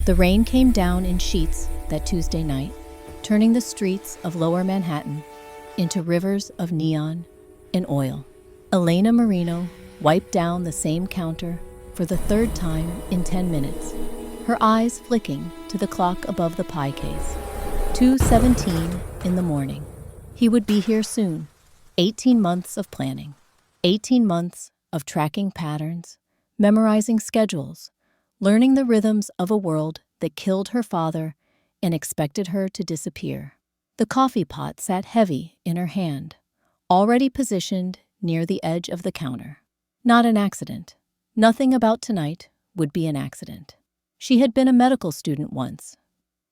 The rain came down in sheets that Tuesday night, turning the streets of Lower Manhattan into rivers of neon and oil. Elena Marino wiped down the same counter for the third time in 10 minutes, her eyes flicking to the clock above the pie case. 2:17 in the morning. He would be here soon. 18 months of planning. 18 months of tracking patterns, memorizing schedules, learning the rhythms of a world that killed her father and expected her to disappear. The coffee pot sat heavy in her hand, already positioned near the edge of the counter. Not an accident. Nothing about tonight would be an accident. She had been a medical student once.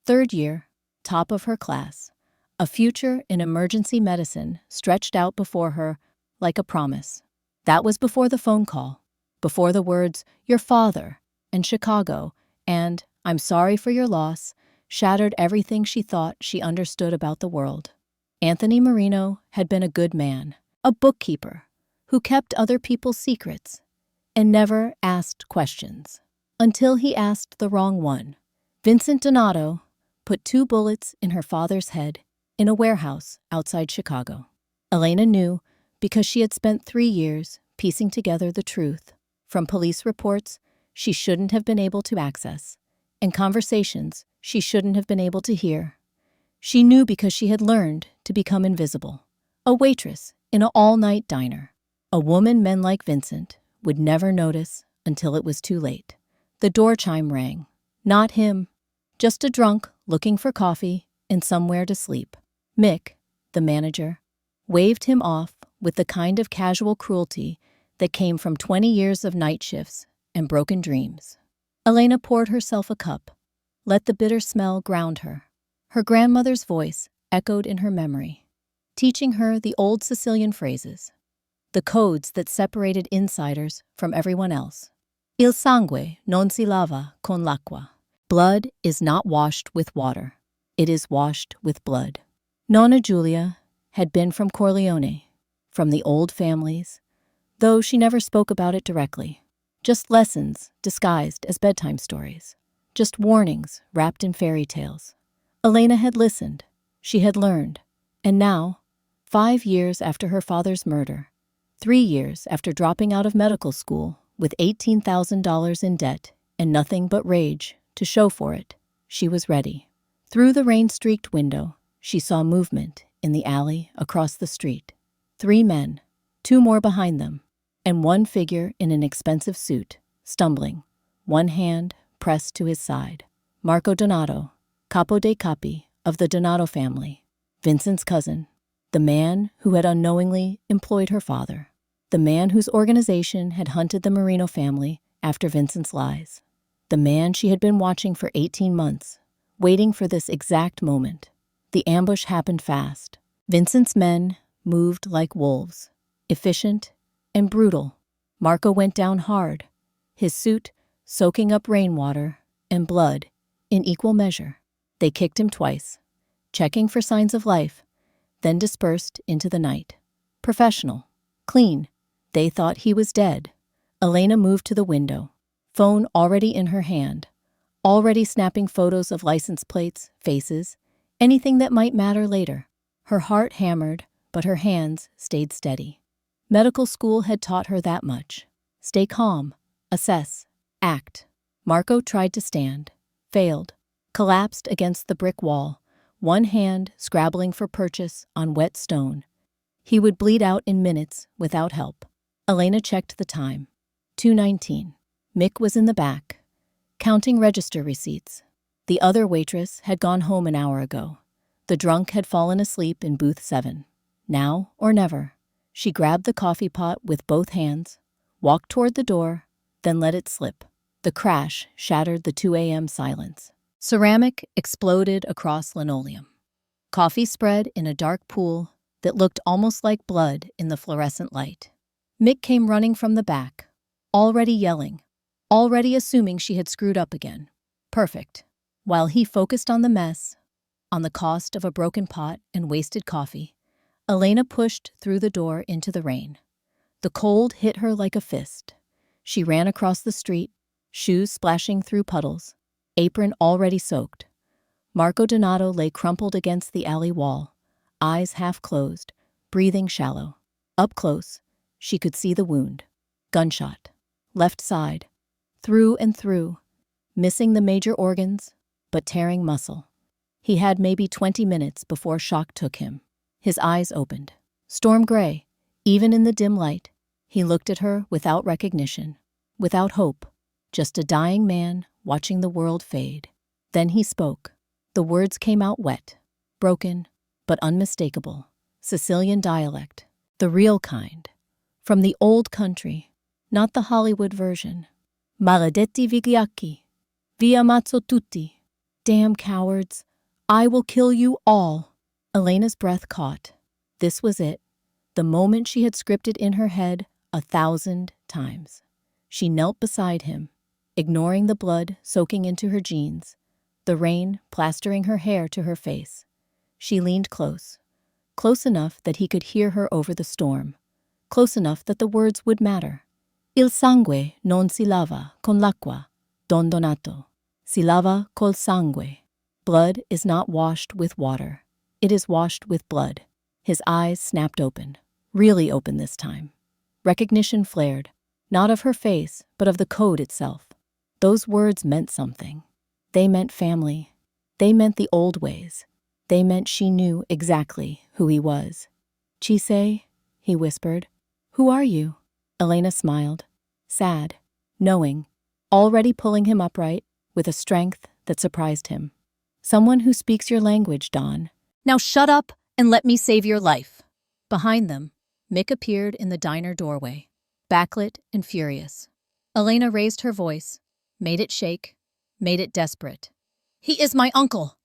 3rd year, top of her class. A future in emergency medicine stretched out before her like a promise. That was before the phone call, before the words, "Your father," and Chicago, and "I'm sorry for your loss," shattered everything she thought she understood about the world. Anthony Marino had been a good man, a bookkeeper, who kept other people's secrets and never asked questions. Until he asked the wrong one. Vincent Donato put 2 bullets in her father's head in a warehouse outside Chicago. Elena knew because she had spent 3 years piecing together the truth from police reports she shouldn't have been able to access and conversations she shouldn't have been able to hear. She knew because she had learned to become invisible. A waitress in an all-night diner. A woman men like Vincent would never notice until it was too late. The door chime rang. Not him. Just a drunk looking for coffee and somewhere to sleep. Mick, the manager, waved him off with the kind of casual cruelty that came from 20 years of night shifts and broken dreams. Elena poured herself a cup, let the bitter smell ground her. Her grandmother's voice echoed in her memory, teaching her the old Sicilian phrases, the codes that separated insiders from everyone else. Il sangue non si lava con l'acqua. Blood is not washed with water. It is washed with blood. Nonna Giulia had been from Corleone, from the old families, though she never spoke about it directly. Just lessons disguised as bedtime stories. Just warnings wrapped in fairy tales. Elena had listened. She had learned. And now, 5 years after her father's murder, 3 years after dropping out of medical school with $18,000 in debt and nothing but rage to show for it, she was ready. Through the rain-streaked window, she saw movement in the alley across the street. 3 men, 2 more behind them, and 1 figure in an expensive suit, stumbling, 1 hand pressed to his side. Marco Donato, capo dei capi of the Donato family, Vincent's cousin, the man who had unknowingly employed her father, the man whose organization had hunted the Marino family after Vincent's lies, the man she had been watching for 18 months, waiting for this exact moment. The ambush happened fast. Vincent's men moved like wolves, efficient and brutal. Marco went down hard, his suit soaking up rainwater and blood in equal measure. They kicked him twice, checking for signs of life, then dispersed into the night. Professional, clean. They thought he was dead. Elena moved to the window, phone already in her hand, already snapping photos of license plates, faces, anything that might matter later. Her heart hammered, but her hands stayed steady. Medical school had taught her that much. Stay calm, assess, act. Marco tried to stand, failed, collapsed against the brick wall, 1 hand scrabbling for purchase on wet stone. He would bleed out in minutes without help. Elena checked the time. 2:19. Mick was in the back, counting register receipts. The other waitress had gone home an hour ago. The drunk had fallen asleep in booth 7. Now or never. She grabbed the coffee pot with both hands, walked toward the door, then let it slip. The crash shattered the 2 a.m. silence. Ceramic exploded across linoleum. Coffee spread in a dark pool that looked almost like blood in the fluorescent light. Mick came running from the back, already yelling, already assuming she had screwed up again. Perfect. While he focused on the mess, on the cost of a broken pot and wasted coffee, Elena pushed through the door into the rain. The cold hit her like a fist. She ran across the street, shoes splashing through puddles. apron already soaked. Marco Donato lay crumpled against the alley wall, eyes half closed, breathing shallow. Up close, she could see the wound. Gunshot. Left side. Through and through. Missing the major organs, but tearing muscle. He had maybe 20 minutes before shock took him. His eyes opened. Storm gray. Even in the dim light, he looked at her without recognition, without hope, just a dying man watching the world fade. Then he spoke. The words came out wet, broken, but unmistakable. Sicilian dialect, the real kind. From the old country, not the Hollywood version. Maledetti vigliacchi, vi ammazzo tutti. Damn cowards, I will kill you all. Elena's breath caught. This was it, the moment she had scripted in her head 1,000 times. She knelt beside him, ignoring the blood soaking into her jeans, the rain plastering her hair to her face. She leaned close, close enough that he could hear her over the storm, close enough that the words would matter. Il sangue non si lava con l'acqua, Don Donato. Si lava col sangue. Blood is not washed with water. It is washed with blood. His eyes snapped open, really open this time. Recognition flared, not of her face, but of the code itself. Those words meant something. They meant family. They meant the old ways. They meant she knew exactly who he was. Chisei, he whispered. Who are you? Elena smiled, sad, knowing, already pulling him upright with a strength that surprised him. Someone who speaks your language, Don. Now shut up and let me save your life. Behind them, Mick appeared in the diner doorway, backlit and furious. Elena raised her voice, made it shake, made it desperate. He is my uncle.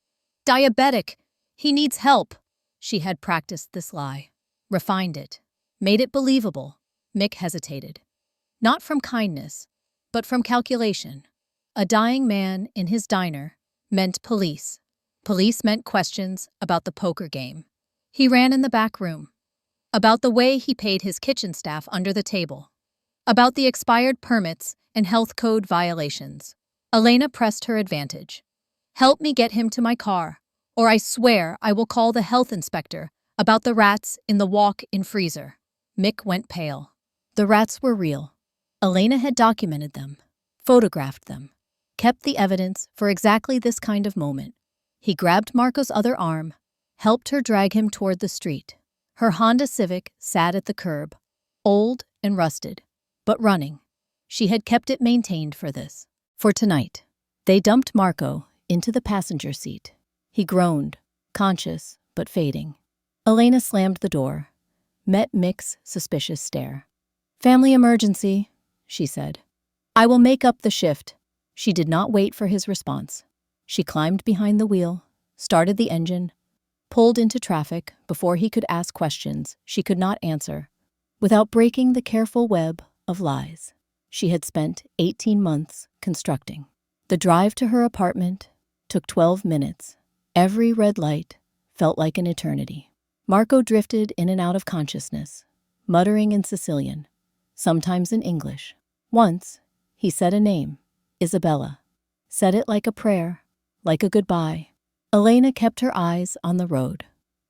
Diabetic. He needs help. She had practiced this lie, refined it, made it believable. Mick hesitated. Not from kindness, but from calculation. A dying man in his diner meant police. Police meant questions about the poker game. He ran in the back room. About the way he paid his kitchen staff under the table. About the expired permits and health code violations. Elena pressed her advantage. Help me get him to my car, or I swear I will call the health inspector about the rats in the walk-in freezer. Mick went pale. The rats were real. Elena had documented them, photographed them, kept the evidence for exactly this kind of moment. He grabbed Marco's other arm, helped her drag him toward the street. Her Honda Civic sat at the curb, old and rusted, but running. She had kept it maintained for this. For tonight, they dumped Marco into the passenger seat. He groaned, conscious but fading. Elena slammed the door, met Mick's suspicious stare. Family emergency, she said. I will make up the shift. She did not wait for his response. She climbed behind the wheel, started the engine, pulled into traffic before he could ask questions she could not answer, without breaking the careful web of lies she had spent 18 months constructing. The drive to her apartment took 12 minutes. Every red light felt like an eternity. Marco drifted in and out of consciousness, muttering in Sicilian, sometimes in English. Once, he said a name, Isabella. Said it like a prayer, like a goodbye. Elena kept her eyes on the road,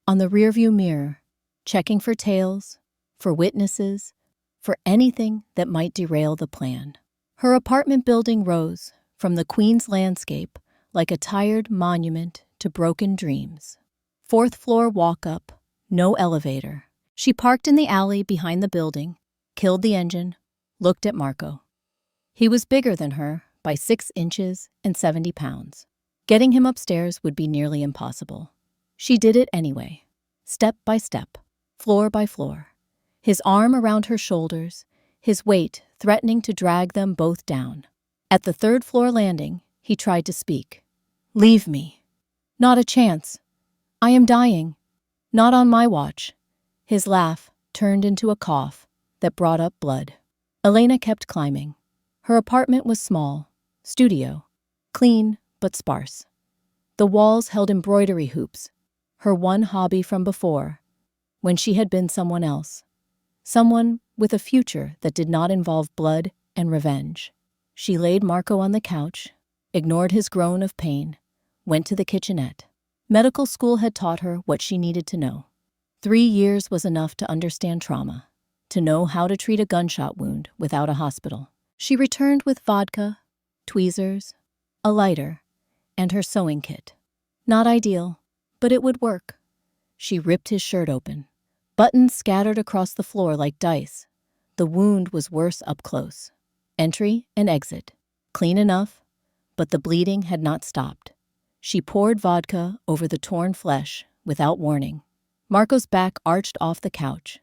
on the rearview mirror, checking for tails, for witnesses, for anything that might derail the plan. Her apartment building rose from the Queen's landscape like a tired monument to broken dreams. 4th floor walk-up, no elevator. She parked in the alley behind the building, killed the engine, looked at Marco. He was bigger than her by 6 inches and 70 pounds. Getting him upstairs would be nearly impossible. She did it anyway, step by step, floor by floor. His arm around her shoulders, his weight threatening to drag them both down. At the 3rd floor landing, he tried to speak. Leave me. Not a chance. I am dying. Not on my watch. His laugh turned into a cough that brought up blood. Elena kept climbing. Her apartment was small, studio, clean but sparse. The walls held embroidery hoops, her one hobby from before, when she had been someone else. Someone with a future that did not involve blood and revenge. She laid Marco on the couch, ignored his groan of pain, went to the kitchenette. Medical school had taught her what she needed to know. 3 years was enough to understand trauma, to know how to treat a gunshot wound without a hospital. She returned with vodka, tweezers, a lighter, and her sewing kit. Not ideal, but it would work. She ripped his shirt open. Buttons scattered across the floor like dice. The wound was worse up close. Entry and exit. Clean enough, but the bleeding had not stopped. She poured vodka over the torn flesh without warning. Marco's back arched off the couch.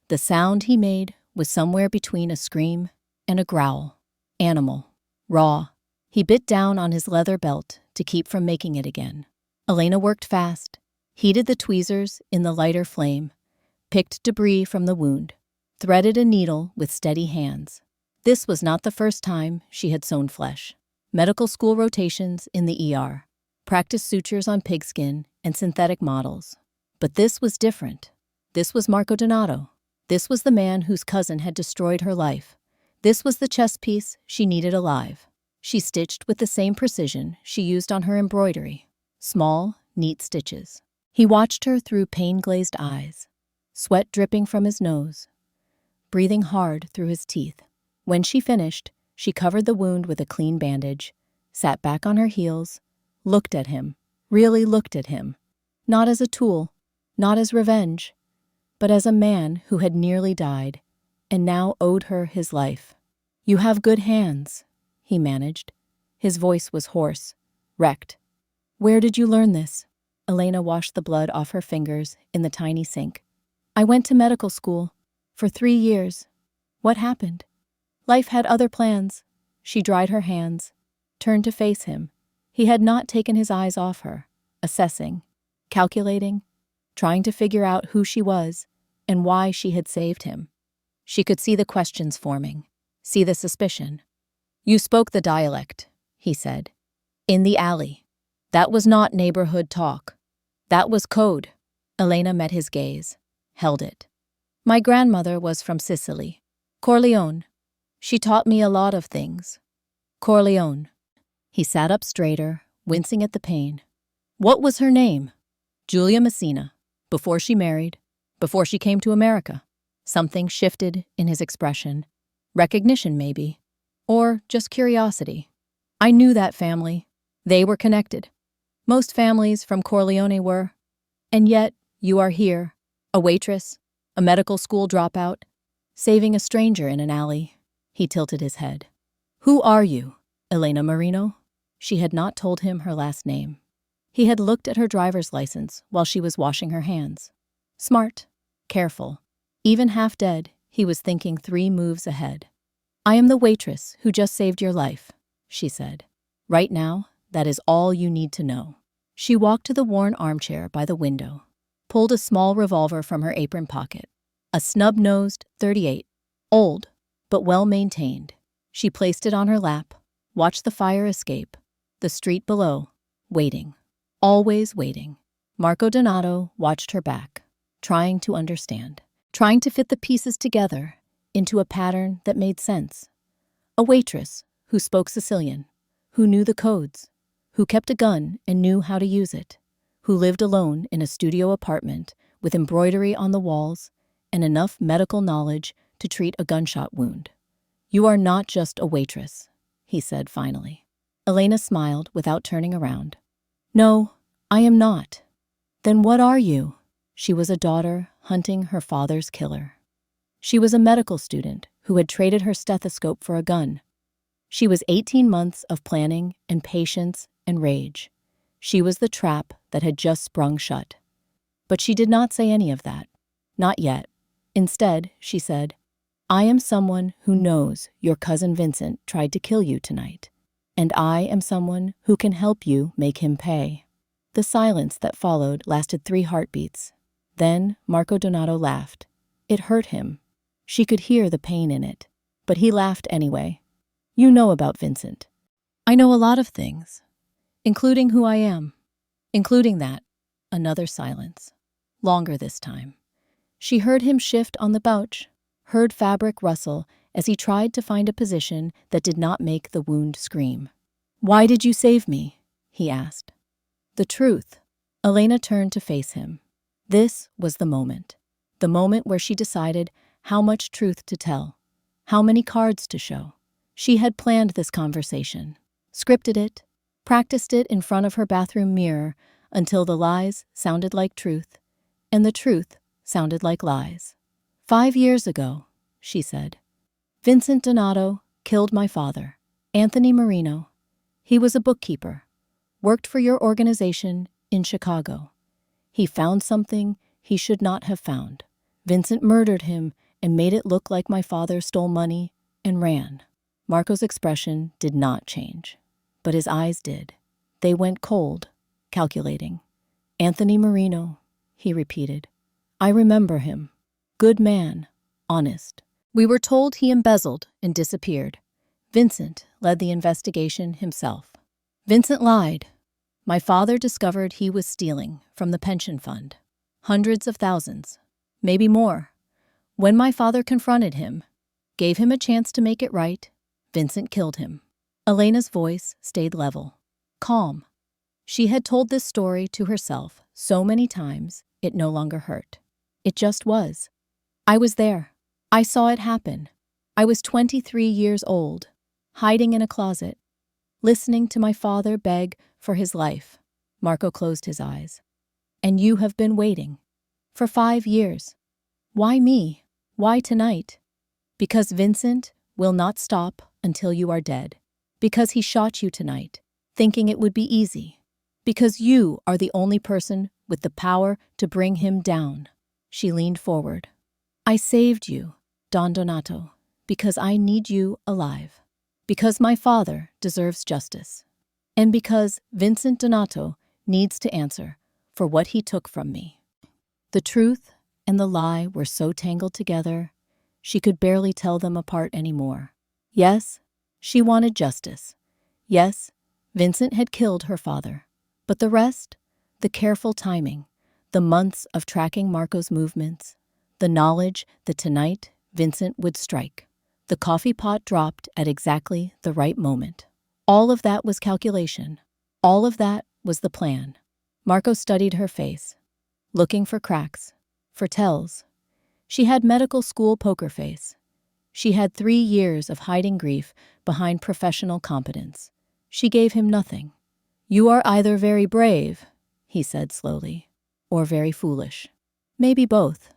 The sound he made was somewhere between a scream and a growl. Animal. Raw. He bit down on his leather belt to keep from making it again. Elena worked fast, heated the tweezers in the lighter flame, picked debris from the wound, threaded a needle with steady hands. This was not the first time she had sewn flesh. Medical school rotations in the ER, practice sutures on pigskin and synthetic models. But this was different. This was Marco Donato. This was the man whose cousin had destroyed her life. This was the chess piece she needed alive. She stitched with the same precision she used on her embroidery. Small, neat stitches. He watched her through pain-glazed eyes, sweat dripping from his nose, breathing hard through his teeth. When she finished, she covered the wound with a clean bandage, sat back on her heels, looked at him, really looked at him, not as a tool, not as revenge, but as a man who had nearly died and now owed her his life. "You have good hands," he managed. His voice was hoarse, wrecked. "Where did you learn this?" Elena washed the blood off her fingers in the tiny sink. "I went to medical school. For 3 years. What happened?" Life had other plans. She dried her hands, turned to face him. He had not taken his eyes off her, assessing, calculating, trying to figure out who she was and why she had saved him. She could see the questions forming, see the suspicion. "You spoke the dialect," he said. "In the alley. That was not neighborhood talk. That was code." Elena met his gaze, held it. "My grandmother was from Sicily. Corleone. She taught me a lot of things. Corleone." He sat up straighter, wincing at the pain. "What was her name?" "Julia Messina. Before she married. Before she came to America." Something shifted in his expression. Recognition, maybe. Or just curiosity. "I knew that family. They were connected. Most families from Corleone were. And yet, you are here, a waitress, a medical school dropout, saving a stranger in an alley." He tilted his head. "Who are you? Elena Marino?" She had not told him her last name. He had looked at her driver's license while she was washing her hands. Smart, careful. Even half dead, he was thinking 3 moves ahead. "I am the waitress who just saved your life," she said. "Right now, that is all you need to know." She walked to the worn armchair by the window, pulled a small revolver from her apron pocket. A snub-nosed .38, old, but well-maintained. She placed it on her lap, watched the fire escape, the street below, waiting. Always waiting. Marco Donato watched her back, trying to understand, trying to fit the pieces together into a pattern that made sense. A waitress who spoke Sicilian, who knew the codes, who kept a gun and knew how to use it, who lived alone in a studio apartment with embroidery on the walls and enough medical knowledge to treat a gunshot wound. "You are not just a waitress," he said finally. Elena smiled without turning around. "No, I am not." "Then what are you?" She was a daughter hunting her father's killer. She was a medical student who had traded her stethoscope for a gun. She was 18 months of planning and patience and rage. She was the trap that had just sprung shut. But she did not say any of that. Not yet. Instead, she said, "I am someone who knows your cousin Vincent tried to kill you tonight, and I am someone who can help you make him pay." The silence that followed lasted 3 heartbeats. Then Marco Donato laughed. It hurt him. She could hear the pain in it, but he laughed anyway. "You know about Vincent." "I know a lot of things, including who I am." "Including that." Another silence. Longer this time. She heard him shift on the couch, heard fabric rustle as he tried to find a position that did not make the wound scream. Why did you save me? He asked. The truth. Elena turned to face him. This was the moment where she decided how much truth to tell, how many cards to show. She had planned this conversation, scripted it, practiced it in front of her bathroom mirror until the lies sounded like truth and the truth sounded like lies. 5 years ago, she said, Vincent Donato killed my father, Anthony Marino. He was a bookkeeper, worked for your organization in Chicago. He found something he should not have found. Vincent murdered him and made it look like my father stole money and ran. Marco's expression did not change, but his eyes did. They went cold, calculating. Anthony Marino, he repeated. I remember him. Good man, honest. We were told he embezzled and disappeared. Vincent led the investigation himself. Vincent lied. My father discovered he was stealing from the pension fund. Hundreds of thousands, maybe more. When my father confronted him, gave him a chance to make it right, Vincent killed him. Elena's voice stayed level, calm. She had told this story to herself so many times it no longer hurt. It just was. I was there. I saw it happen. I was 23 years old, hiding in a closet, listening to my father beg for his life. Marco closed his eyes. And you have been waiting. For 5 years. Why me? Why tonight? Because Vincent will not stop until you are dead. Because he shot you tonight, thinking it would be easy. Because you are the only person with the power to bring him down. She leaned forward. I saved you, Don Donato, because I need you alive. Because my father deserves justice. And because Vincent Donato needs to answer for what he took from me. The truth and the lie were so tangled together, she could barely tell them apart anymore. Yes, she wanted justice. Yes, Vincent had killed her father. But the rest, the careful timing, the months of tracking Marco's movements, the knowledge that tonight Vincent would strike. The coffee pot dropped at exactly the right moment. All of that was calculation. All of that was the plan. Marco studied her face, looking for cracks, for tells. She had medical school poker face. She had 3 years of hiding grief behind professional competence. She gave him nothing. You are either very brave, he said slowly, or very foolish. Maybe both.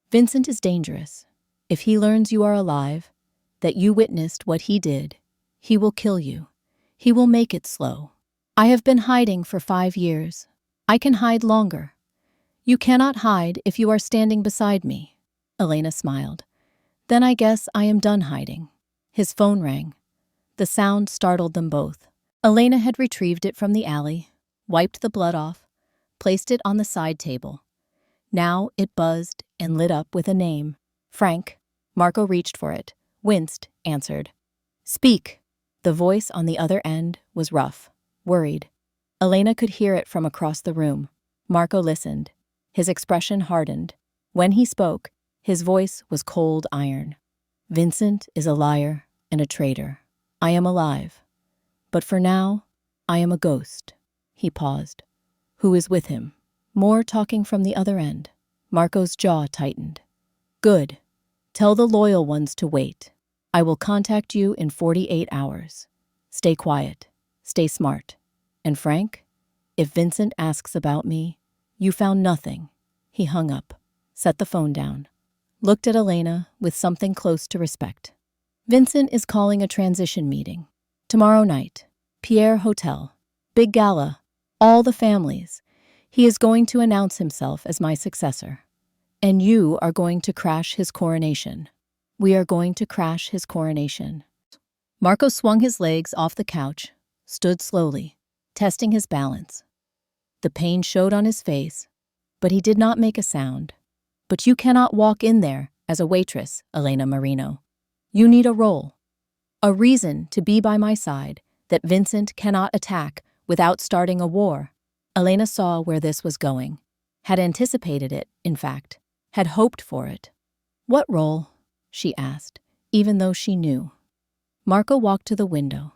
Vincent is dangerous. If he learns you are alive, that you witnessed what he did, he will kill you. He will make it slow. I have been hiding for 5 years. I can hide longer. You cannot hide if you are standing beside me. Elena smiled. Then I guess I am done hiding. His phone rang. The sound startled them both. Elena had retrieved it from the alley, wiped the blood off, placed it on the side table. Now it buzzed and lit up with a name. Frank. Marco reached for it, winced, answered. Speak. The voice on the other end was rough, worried. Elena could hear it from across the room. Marco listened. His expression hardened. When he spoke, his voice was cold iron. Vincent is a liar and a traitor. I am alive. But for now, I am a ghost. He paused. Who is with him? More talking from the other end. Marco's jaw tightened. Good. Tell the loyal ones to wait. I will contact you in 48 hours. Stay quiet. Stay smart. And Frank, if Vincent asks about me, you found nothing. He hung up, set the phone down, looked at Elena with something close to respect. Vincent is calling a transition meeting. Tomorrow night. Pierre Hotel. Big gala. All the families. He is going to announce himself as my successor. And you are going to crash his coronation. We are going to crash his coronation. Marco swung his legs off the couch, stood slowly, testing his balance. The pain showed on his face, but he did not make a sound. But you cannot walk in there as a waitress, Elena Marino. You need a role. A reason to be by my side that Vincent cannot attack without starting a war. Elena saw where this was going, had anticipated it, in fact, had hoped for it. What role? She asked, even though she knew. Marco walked to the window,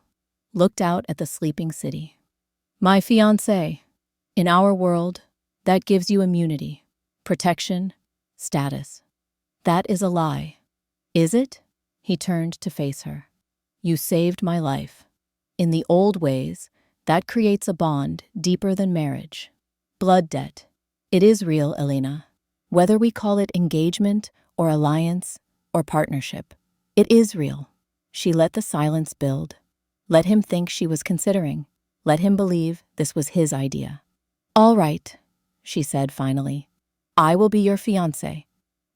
looked out at the sleeping city. My fiancé. In our world, that gives you immunity, protection, status. That is a lie. Is it? He turned to face her. You saved my life. In the old ways, that creates a bond deeper than marriage. Blood debt. It is real, Elena. Whether we call it engagement or alliance or partnership, it is real. She let the silence build. Let him think she was considering. Let him believe this was his idea. All right, she said finally. I will be your fiancé.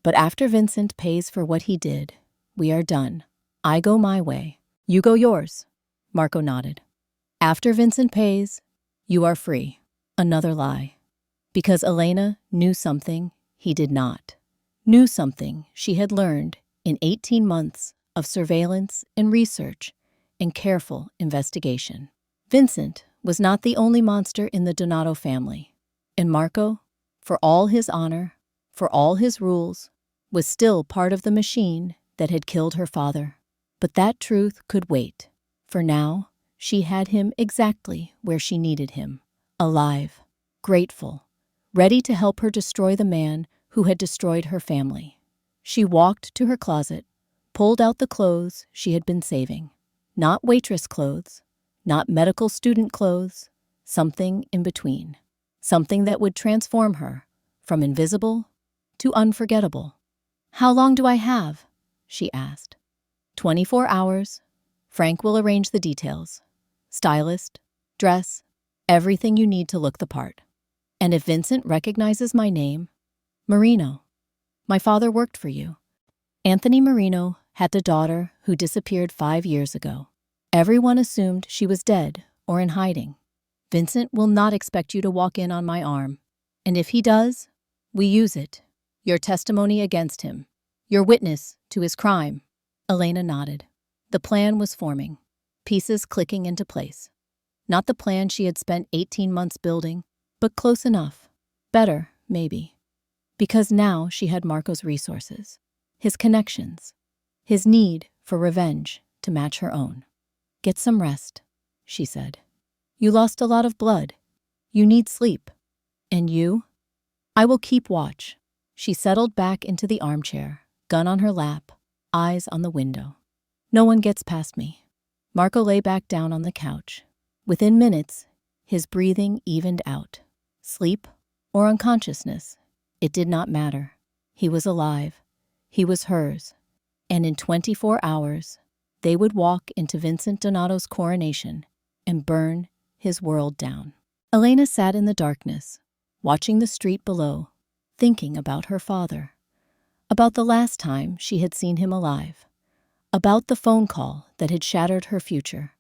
But after Vincent pays for what he did, we are done. I go my way. You go yours. Marco nodded. After Vincent pays, you are free. Another lie. Because Elena knew something he did not. Knew something she had learned in 18 months of surveillance and research and careful investigation. Vincent was not the only monster in the Donato family. And Marco, for all his honor, for all his rules, was still part of the machine that had killed her father. But that truth could wait. For now, she had him exactly where she needed him. Alive, grateful, ready to help her destroy the man who had destroyed her family. She walked to her closet, pulled out the clothes she had been saving. Not waitress clothes, not medical student clothes, something in between. Something that would transform her from invisible to unforgettable. How long do I have? She asked. 24 hours. Frank will arrange the details. Stylist, dress, everything you need to look the part. And if Vincent recognizes my name, Marino. My father worked for you. Anthony Marino had a daughter who disappeared 5 years ago. Everyone assumed she was dead or in hiding. Vincent will not expect you to walk in on my arm. And if he does, we use it. Your testimony against him. Your witness to his crime. Elena nodded. The plan was forming, pieces clicking into place. Not the plan she had spent 18 months building, but close enough. Better, maybe. Because now she had Marco's resources, his connections, his need for revenge to match her own. Get some rest, she said. You lost a lot of blood. You need sleep. And you? I will keep watch. She settled back into the armchair, gun on her lap, eyes on the window. No one gets past me. Marco lay back down on the couch. Within minutes, his breathing evened out. Sleep or unconsciousness, it did not matter. He was alive. He was hers. And in 24 hours, they would walk into Vincent Donato's coronation and burn his world down. Elena sat in the darkness, watching the street below, thinking about her father, about the last time she had seen him alive, about the phone call that had shattered her future,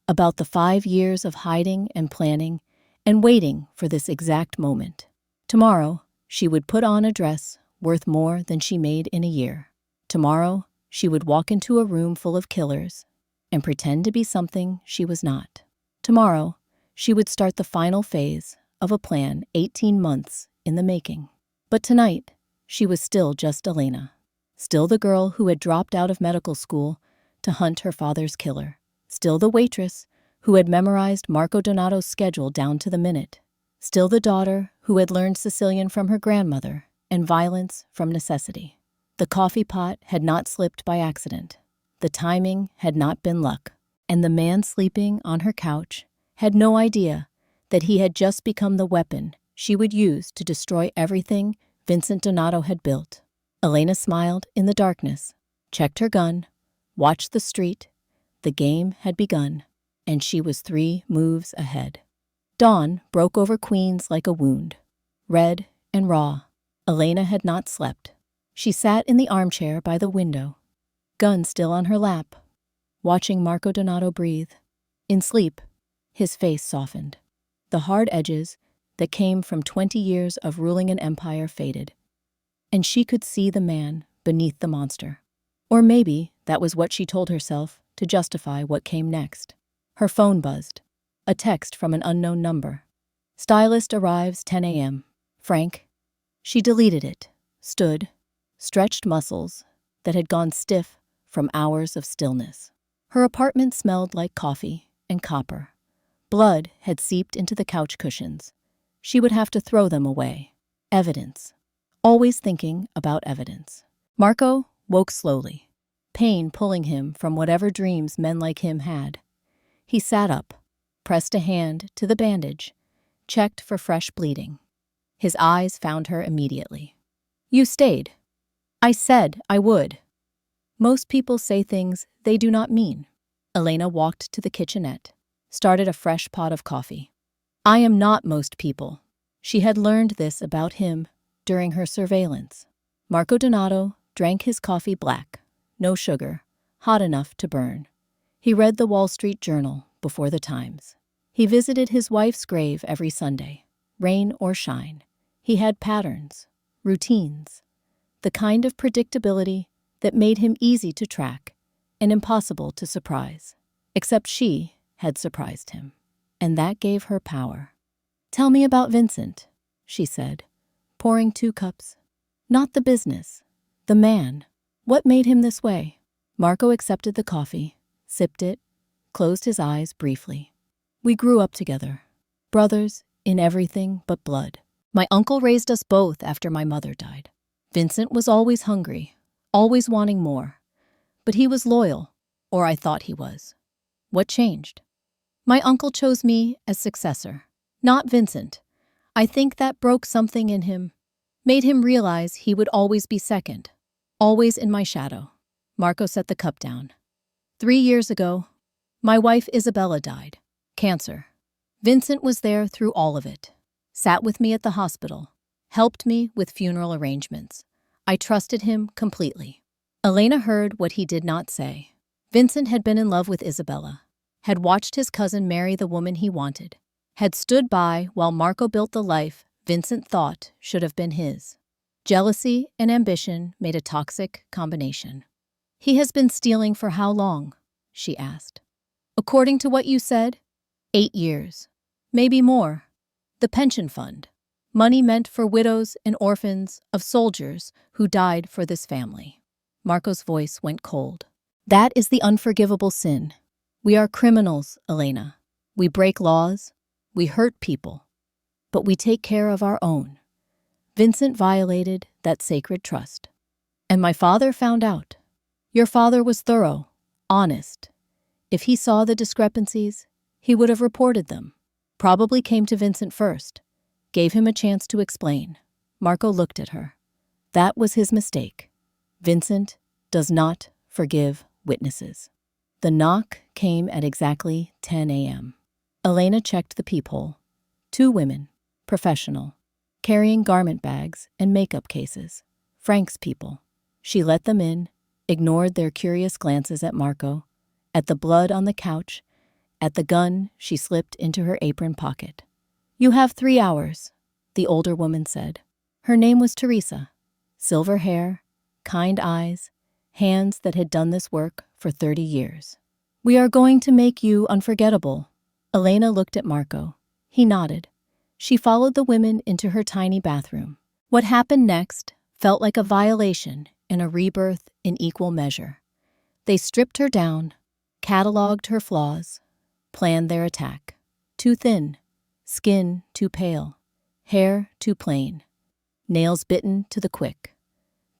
about the 5 years of hiding and planning and waiting for this exact moment. Tomorrow, she would put on a dress worth more than she made in a year. Tomorrow, she would walk into a room full of killers and pretend to be something she was not. Tomorrow, she would start the final phase of a plan 18 months in the making. But tonight, she was still just Elena. Still the girl who had dropped out of medical school to hunt her father's killer. Still the waitress who had memorized Marco Donato's schedule down to the minute. Still the daughter who had learned Sicilian from her grandmother and violence from necessity. The coffee pot had not slipped by accident. The timing had not been luck. And the man sleeping on her couch had no idea that he had just become the weapon she would use to destroy everything Vincent Donato had built. Elena smiled in the darkness, checked her gun, watched the street. The game had begun, and she was 3 moves ahead. Dawn broke over Queens like a wound, red and raw. Elena had not slept. She sat in the armchair by the window, gun still on her lap, watching Marco Donato breathe. In sleep, his face softened. The hard edges that came from 20 years of ruling an empire faded, and she could see the man beneath the monster. Or maybe that was what she told herself to justify what came next. Her phone buzzed. A text from an unknown number. Stylist arrives 10 a.m. Frank. She deleted it, stood, stretched muscles that had gone stiff from hours of stillness. Her apartment smelled like coffee and copper. Blood had seeped into the couch cushions. She would have to throw them away. Evidence. Always thinking about evidence. Marco woke slowly, pain pulling him from whatever dreams men like him had. He sat up, pressed a hand to the bandage, checked for fresh bleeding. His eyes found her immediately. "You stayed. I said I would." Most people say things they do not mean. Elena walked to the kitchenette, started a fresh pot of coffee. "I am not most people." She had learned this about him during her surveillance. Marco Donato drank his coffee black, no sugar, hot enough to burn. He read the Wall Street Journal before the Times. He visited his wife's grave every Sunday, rain or shine. He had patterns, routines, the kind of predictability that made him easy to track and impossible to surprise. Except she had surprised him, and that gave her power. "Tell me about Vincent," she said, pouring 2 cups. "Not the business, the man. What made him this way?" Marco accepted the coffee, sipped it, closed his eyes briefly. "We grew up together, brothers in everything but blood. My uncle raised us both after my mother died. Vincent was always hungry, always wanting more. But he was loyal, or I thought he was. What changed? My uncle chose me as successor, not Vincent. I think that broke something in him, made him realize he would always be second, always in my shadow." Marco set the cup down. 3 years ago, my wife Isabella died. Cancer. Vincent was there through all of it. Sat with me at the hospital, helped me with funeral arrangements. I trusted him completely. Elena heard what he did not say. Vincent had been in love with Isabella, had watched his cousin marry the woman he wanted, had stood by while Marco built the life Vincent thought should have been his. Jealousy and ambition made a toxic combination. "He has been stealing for how long?" she asked. "According to what you said, 8 years. Maybe more. The pension fund. Money meant for widows and orphans of soldiers who died for this family." Marco's voice went cold. "That is the unforgivable sin. We are criminals, Elena. We break laws. We hurt people. But we take care of our own. Vincent violated that sacred trust. And my father found out. Your father was thorough, honest. If he saw the discrepancies, he would have reported them. Probably came to Vincent first, gave him a chance to explain." Marco looked at her. That was his mistake. Vincent does not forgive witnesses. The knock came at exactly 10 a.m. Elena checked the peephole. 2 women, professional, carrying garment bags and makeup cases. Frank's people. She let them in, ignored their curious glances at Marco, at the blood on the couch, at the gun she slipped into her apron pocket. "You have 3 hours, the older woman said. Her name was Teresa. Silver hair, kind eyes, hands that had done this work for 30 years. "We are going to make you unforgettable." Elena looked at Marco. He nodded. She followed the women into her tiny bathroom. What happened next felt like a violation and a rebirth in equal measure. They stripped her down, cataloged her flaws, planned their attack. Too thin, skin too pale, hair too plain, nails bitten to the quick.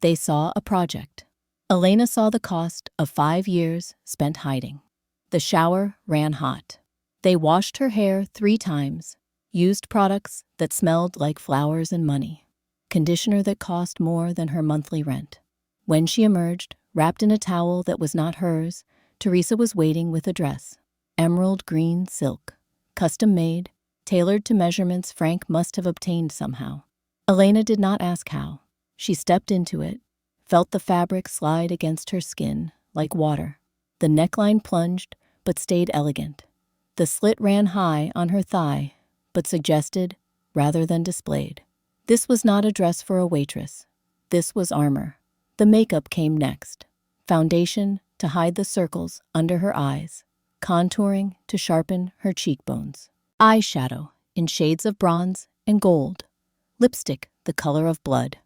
They saw a project. Elena saw the cost of 5 years spent hiding. The shower ran hot. They washed her hair 3 times, used products that smelled like flowers and money, conditioner that cost more than her monthly rent. When she emerged, wrapped in a towel that was not hers, Teresa was waiting with a dress. Emerald green silk, custom made, tailored to measurements Frank must have obtained somehow. Elena did not ask how. She stepped into it, felt the fabric slide against her skin like water. The neckline plunged, but stayed elegant. The slit ran high on her thigh, but suggested rather than displayed. This was not a dress for a waitress. This was armor. The makeup came next. Foundation to hide the circles under her eyes, contouring to sharpen her cheekbones. Eyeshadow in shades of bronze and gold. Lipstick the color of blood.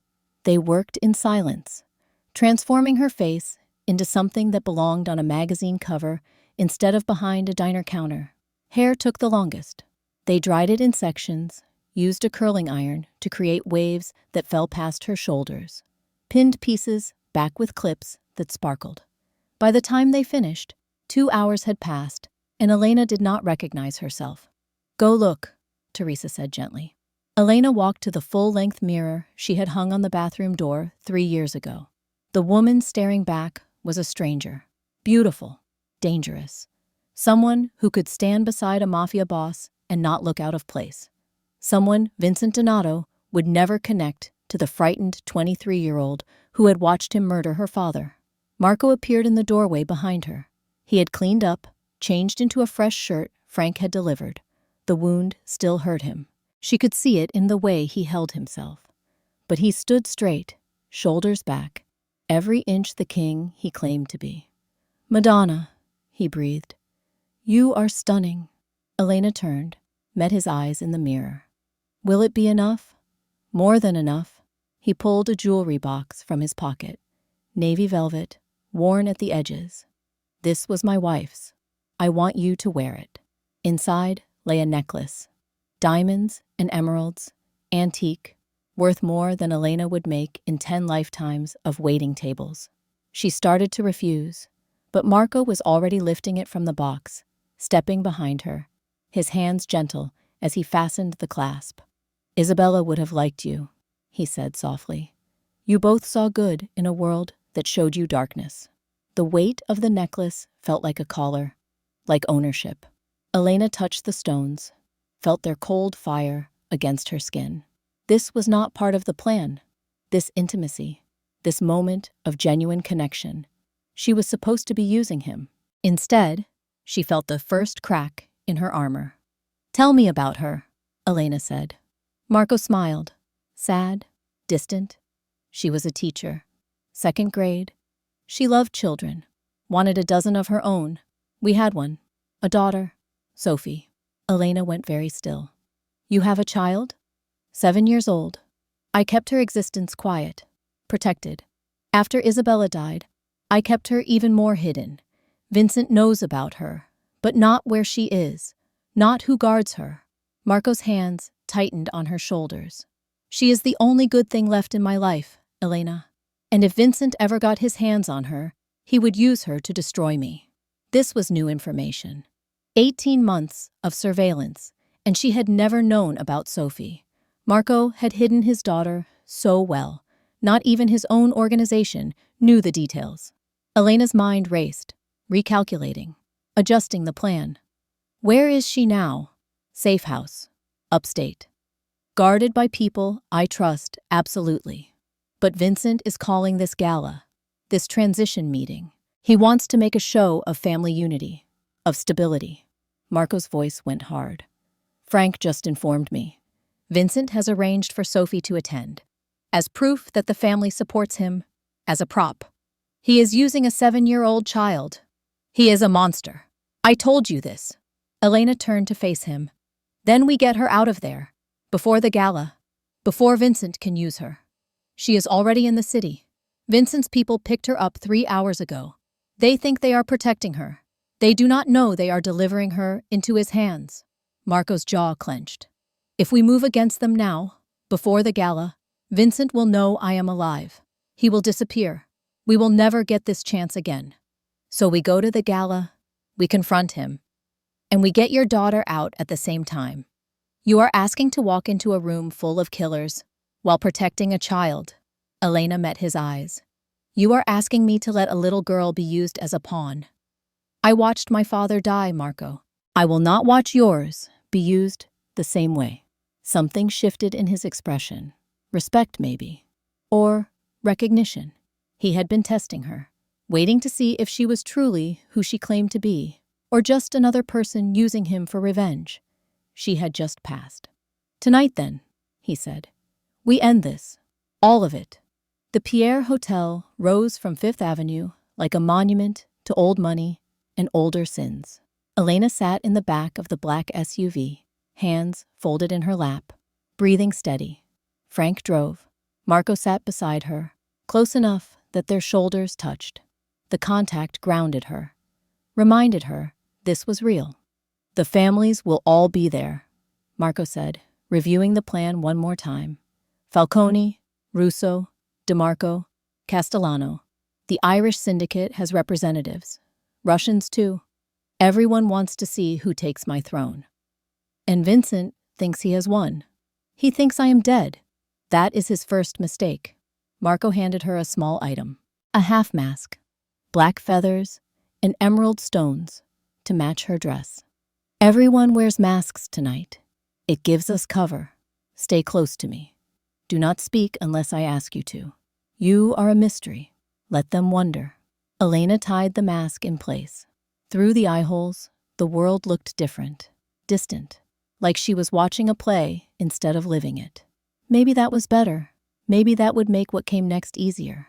They worked in silence, transforming her face into something that belonged on a magazine cover instead of behind a diner counter. Hair took the longest. They dried it in sections, used a curling iron to create waves that fell past her shoulders, pinned pieces back with clips that sparkled. By the time they finished, 2 hours had passed, and Elena did not recognize herself. "Go look," Teresa said gently. Elena walked to the full-length mirror she had hung on the bathroom door 3 years ago. The woman staring back was a stranger. Beautiful, dangerous. Someone who could stand beside a mafia boss and not look out of place. Someone Vincent Donato would never connect to the frightened 23-year-old who had watched him murder her father. Marco appeared in the doorway behind her. He had cleaned up, changed into a fresh shirt Frank had delivered. The wound still hurt him. She could see it in the way he held himself. But he stood straight, shoulders back, every inch the king he claimed to be. "Madonna," he breathed. "You are stunning." Elena turned, met his eyes in the mirror. "Will it be enough?" "More than enough." He pulled a jewelry box from his pocket. Navy velvet, worn at the edges. "This was my wife's. I want you to wear it." Inside lay a necklace. Diamonds and emeralds, antique, worth more than Elena would make in 10 lifetimes of waiting tables. She started to refuse, but Marco was already lifting it from the box, stepping behind her, his hands gentle as he fastened the clasp. "Isabella would have liked you," he said softly. "You both saw good in a world that showed you darkness." The weight of the necklace felt like a collar, like ownership. Elena touched the stones, felt their cold fire against her skin. This was not part of the plan. This intimacy, this moment of genuine connection. She was supposed to be using him. Instead, she felt the first crack in her armor. "Tell me about her," Elena said. Marco smiled, sad, distant. She was a teacher. 2nd grade. She loved children, wanted a dozen of her own. We had one, a daughter, Sophie. Elena went very still. "You have a child?" 7 years old. I kept her existence quiet, protected. After Isabella died, I kept her even more hidden. Vincent knows about her, but not where she is, not who guards her. Marco's hands tightened on her shoulders. "She is the only good thing left in my life, Elena. And if Vincent ever got his hands on her, he would use her to destroy me." This was new information. 18 months of surveillance, and she had never known about Sophie. Marco had hidden his daughter so well. Not even his own organization knew the details. Elena's mind raced, recalculating, adjusting the plan. Where is she now? Safe house. Upstate. Guarded by people I trust absolutely. But Vincent is calling this gala, this transition meeting. He wants to make a show of family unity, of stability. Marco's voice went hard. "Frank just informed me. Vincent has arranged for Sophie to attend, as proof that the family supports him, as a prop. He is using a 7-year-old child. He is a monster. I told you this." Elena turned to face him. "Then we get her out of there, before the gala, before Vincent can use her. She is already in the city. Vincent's people picked her up 3 hours ago. They think they are protecting her. They do not know they are delivering her into his hands." Marco's jaw clenched. "If we move against them now, before the gala, Vincent will know I am alive. He will disappear. We will never get this chance again. So we go to the gala, we confront him, and we get your daughter out at the same time. You are asking to walk into a room full of killers while protecting a child." Elena met his eyes. "You are asking me to let a little girl be used as a pawn. I watched my father die, Marco. I will not watch yours be used the same way." Something shifted in his expression. Respect, maybe. Or recognition. He had been testing her, waiting to see if she was truly who she claimed to be, or just another person using him for revenge. She had just passed. "Tonight, then," he said. "We end this. All of it." The Pierre Hotel rose from 5th Avenue like a monument to old money and older sins. Elena sat in the back of the black SUV, hands folded in her lap, breathing steady. Frank drove. Marco sat beside her, close enough that their shoulders touched. The contact grounded her, reminded her this was real. The families will all be there, Marco said, reviewing the plan one more time. Falcone, Russo, DeMarco, Castellano. The Irish syndicate has representatives. Russians too. Everyone wants to see who takes my throne. And Vincent thinks he has won. He thinks I am dead. That is his first mistake. Marco handed her a small item. A half mask, black feathers, and emerald stones to match her dress. Everyone wears masks tonight. It gives us cover. Stay close to me. Do not speak unless I ask you to. You are a mystery. Let them wonder. Elena tied the mask in place. Through the eye holes, the world looked different, distant, like she was watching a play instead of living it. Maybe that was better. Maybe that would make what came next easier.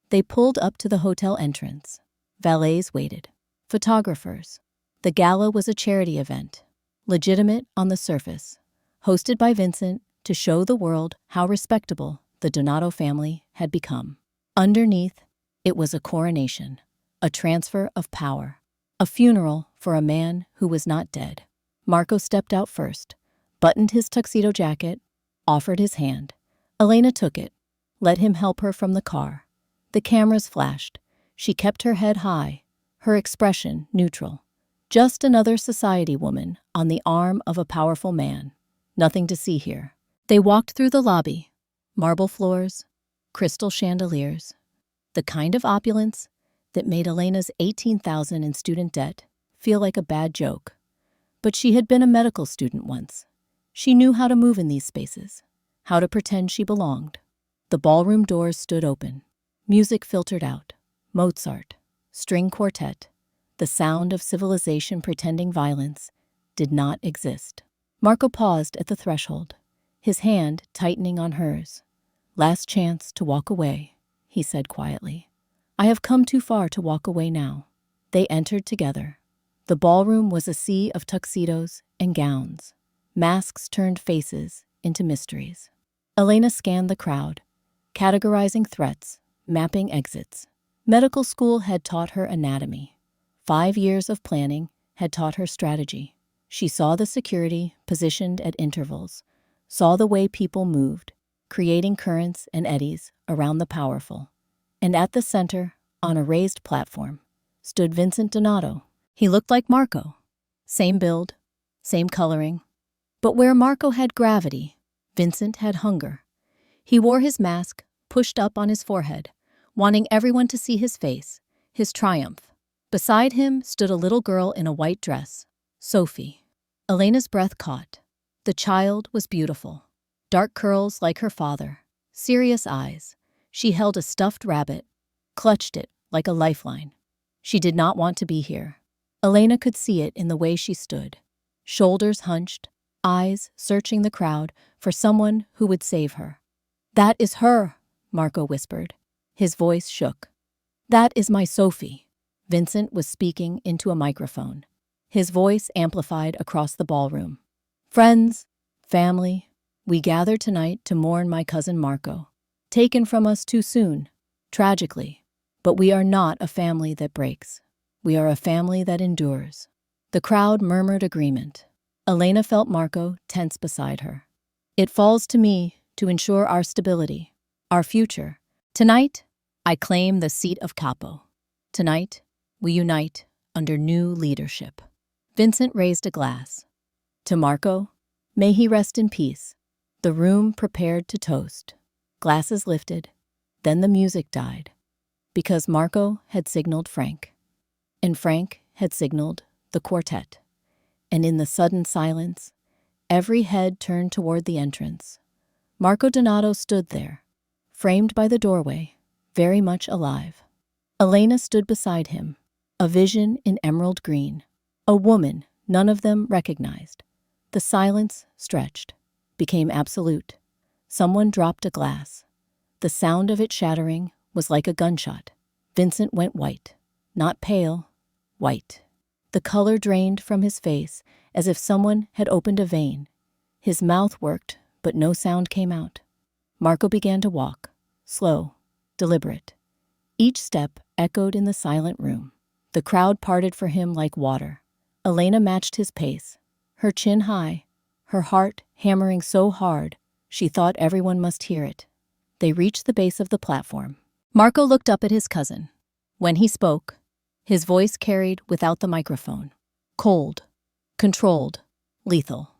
They pulled up to the hotel entrance. Valets waited. Photographers. The gala was a charity event, legitimate on the surface, hosted by Vincent to show the world how respectable the Donato family had become. Underneath, it was a coronation, a transfer of power, a funeral for a man who was not dead. Marco stepped out first, buttoned his tuxedo jacket, offered his hand. Elena took it, let him help her from the car. The cameras flashed. She kept her head high, her expression neutral. Just another society woman on the arm of a powerful man. Nothing to see here. They walked through the lobby. Marble floors, crystal chandeliers, the kind of opulence that made Elena's $18,000 in student debt feel like a bad joke. But she had been a medical student once. She knew how to move in these spaces, how to pretend she belonged. The ballroom doors stood open. Music filtered out. Mozart, string quartet. The sound of civilization pretending violence did not exist. Marco paused at the threshold, his hand tightening on hers. Last chance to walk away, he said quietly. I have come too far to walk away now. They entered together. The ballroom was a sea of tuxedos and gowns. Masks turned faces into mysteries. Elena scanned the crowd, categorizing threats, mapping exits. Medical school had taught her anatomy. 5 years of planning had taught her strategy. She saw the security positioned at intervals, saw the way people moved, creating currents and eddies around the powerful. And at the center, on a raised platform, stood Vincent Donato. He looked like Marco. Same build, same coloring. But where Marco had gravity, Vincent had hunger. He wore his mask pushed up on his forehead, wanting everyone to see his face, his triumph. Beside him stood a little girl in a white dress, Sophie. Elena's breath caught. The child was beautiful. Dark curls like her father, serious eyes. She held a stuffed rabbit, clutched it like a lifeline. She did not want to be here. Elena could see it in the way she stood, shoulders hunched, eyes searching the crowd for someone who would save her. That is her, Marco whispered. His voice shook. That is my Sophie. Vincent was speaking into a microphone. His voice amplified across the ballroom. Friends, family, we gather tonight to mourn my cousin Marco, taken from us too soon, tragically. But we are not a family that breaks. We are a family that endures. The crowd murmured agreement. Elena felt Marco tense beside her. It falls to me to ensure our stability, our future. Tonight, I claim the seat of Capo. Tonight, we unite under new leadership. Vincent raised a glass. To Marco, may he rest in peace. The room prepared to toast. Glasses lifted. Then the music died. Because Marco had signaled Frank. And Frank had signaled the quartet. And in the sudden silence, every head turned toward the entrance. Marco Donato stood there, framed by the doorway, very much alive. Elena stood beside him, a vision in emerald green, a woman none of them recognized. The silence stretched, became absolute. Someone dropped a glass. The sound of it shattering was like a gunshot. Vincent went white, not pale, white. The color drained from his face as if someone had opened a vein. His mouth worked, but no sound came out. Marco began to walk, slow, deliberate. Each step echoed in the silent room. The crowd parted for him like water. Elena matched his pace, her chin high, her heart hammering so hard she thought everyone must hear it. They reached the base of the platform. Marco looked up at his cousin. When he spoke, his voice carried without the microphone. Cold, controlled, lethal.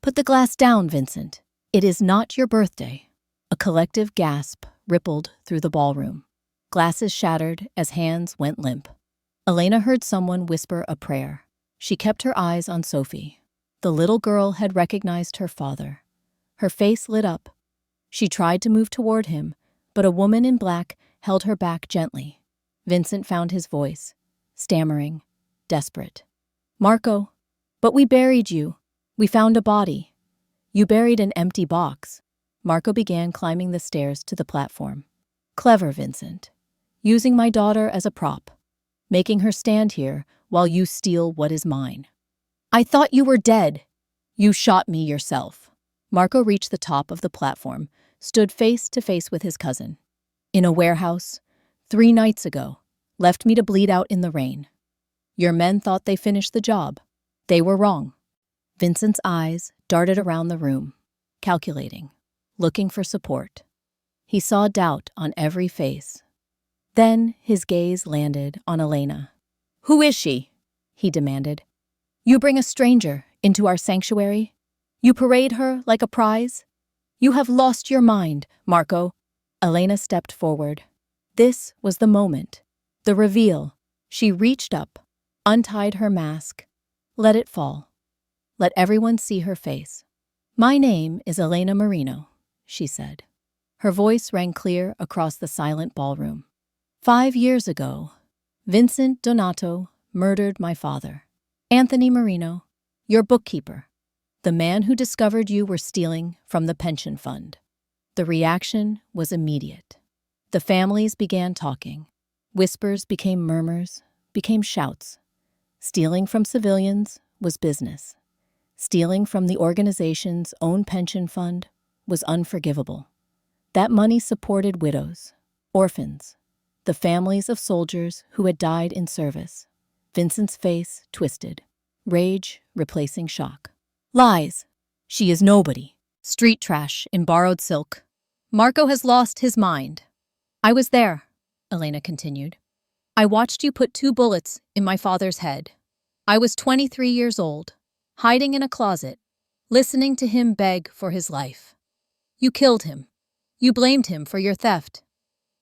"Put the glass down, Vincent. It is not your birthday." A collective gasp rippled through the ballroom. Glasses shattered as hands went limp. Elena heard someone whisper a prayer. She kept her eyes on Sophie. The little girl had recognized her father. Her face lit up. She tried to move toward him, but a woman in black held her back gently. Vincent found his voice, stammering, desperate. "Marco, but we buried you. We found a body. You buried an empty box." Marco began climbing the stairs to the platform. "Clever, Vincent. Using my daughter as a prop. Making her stand here while you steal what is mine." "I thought you were dead. You shot me yourself." Marco reached the top of the platform, stood face to face with his cousin. "In a warehouse, 3 nights ago, left me to bleed out in the rain. Your men thought they finished the job. They were wrong." Vincent's eyes darted around the room, calculating, looking for support. He saw doubt on every face. Then his gaze landed on Elena. "Who is she?" he demanded. "You bring a stranger into our sanctuary? You parade her like a prize? You have lost your mind, Marco." Elena stepped forward. This was the moment, the reveal. She reached up, untied her mask, let it fall. Let everyone see her face. "My name is Elena Marino," she said. Her voice rang clear across the silent ballroom. 5 years ago, Vincent Donato murdered my father. Anthony Marino, your bookkeeper, the man who discovered you were stealing from the pension fund." The reaction was immediate. The families began talking. Whispers became murmurs, became shouts. Stealing from civilians was business. Stealing from the organization's own pension fund was unforgivable. That money supported widows, orphans, the families of soldiers who had died in service. Vincent's face twisted, rage replacing shock. "Lies. She is nobody. Street trash in borrowed silk. Marco has lost his mind." "I was there," Elena continued. "I watched you put 2 bullets in my father's head. I was 23 years old, hiding in a closet, listening to him beg for his life. You killed him. You blamed him for your theft.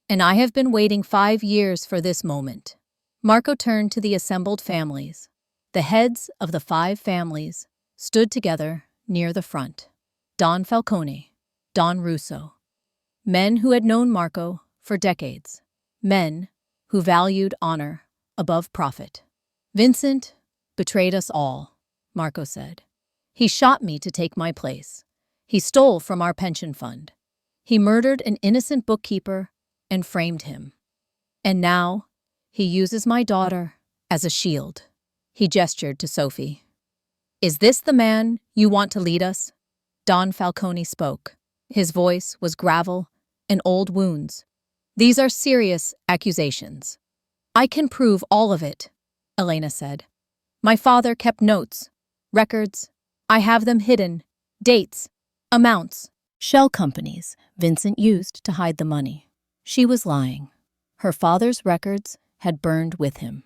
And I have been waiting 5 years for this moment." Marco turned to the assembled families. The heads of the 5 families stood together near the front. Don Falcone, Don Russo. Men who had known Marco for decades. Men who valued honor above profit. "Vincent betrayed us all," Marco said. "He shot me to take my place. He stole from our pension fund. He murdered an innocent bookkeeper and framed him. And now he uses my daughter as a shield." He gestured to Sophie. "Is this the man you want to lead us?" Don Falcone spoke. His voice was gravel and old wounds. "These are serious accusations." "I can prove all of it," Elena said. "My father kept notes, records. I have them hidden, dates, amounts." Shell companies Vincent used to hide the money. She was lying. Her father's records had burned with him.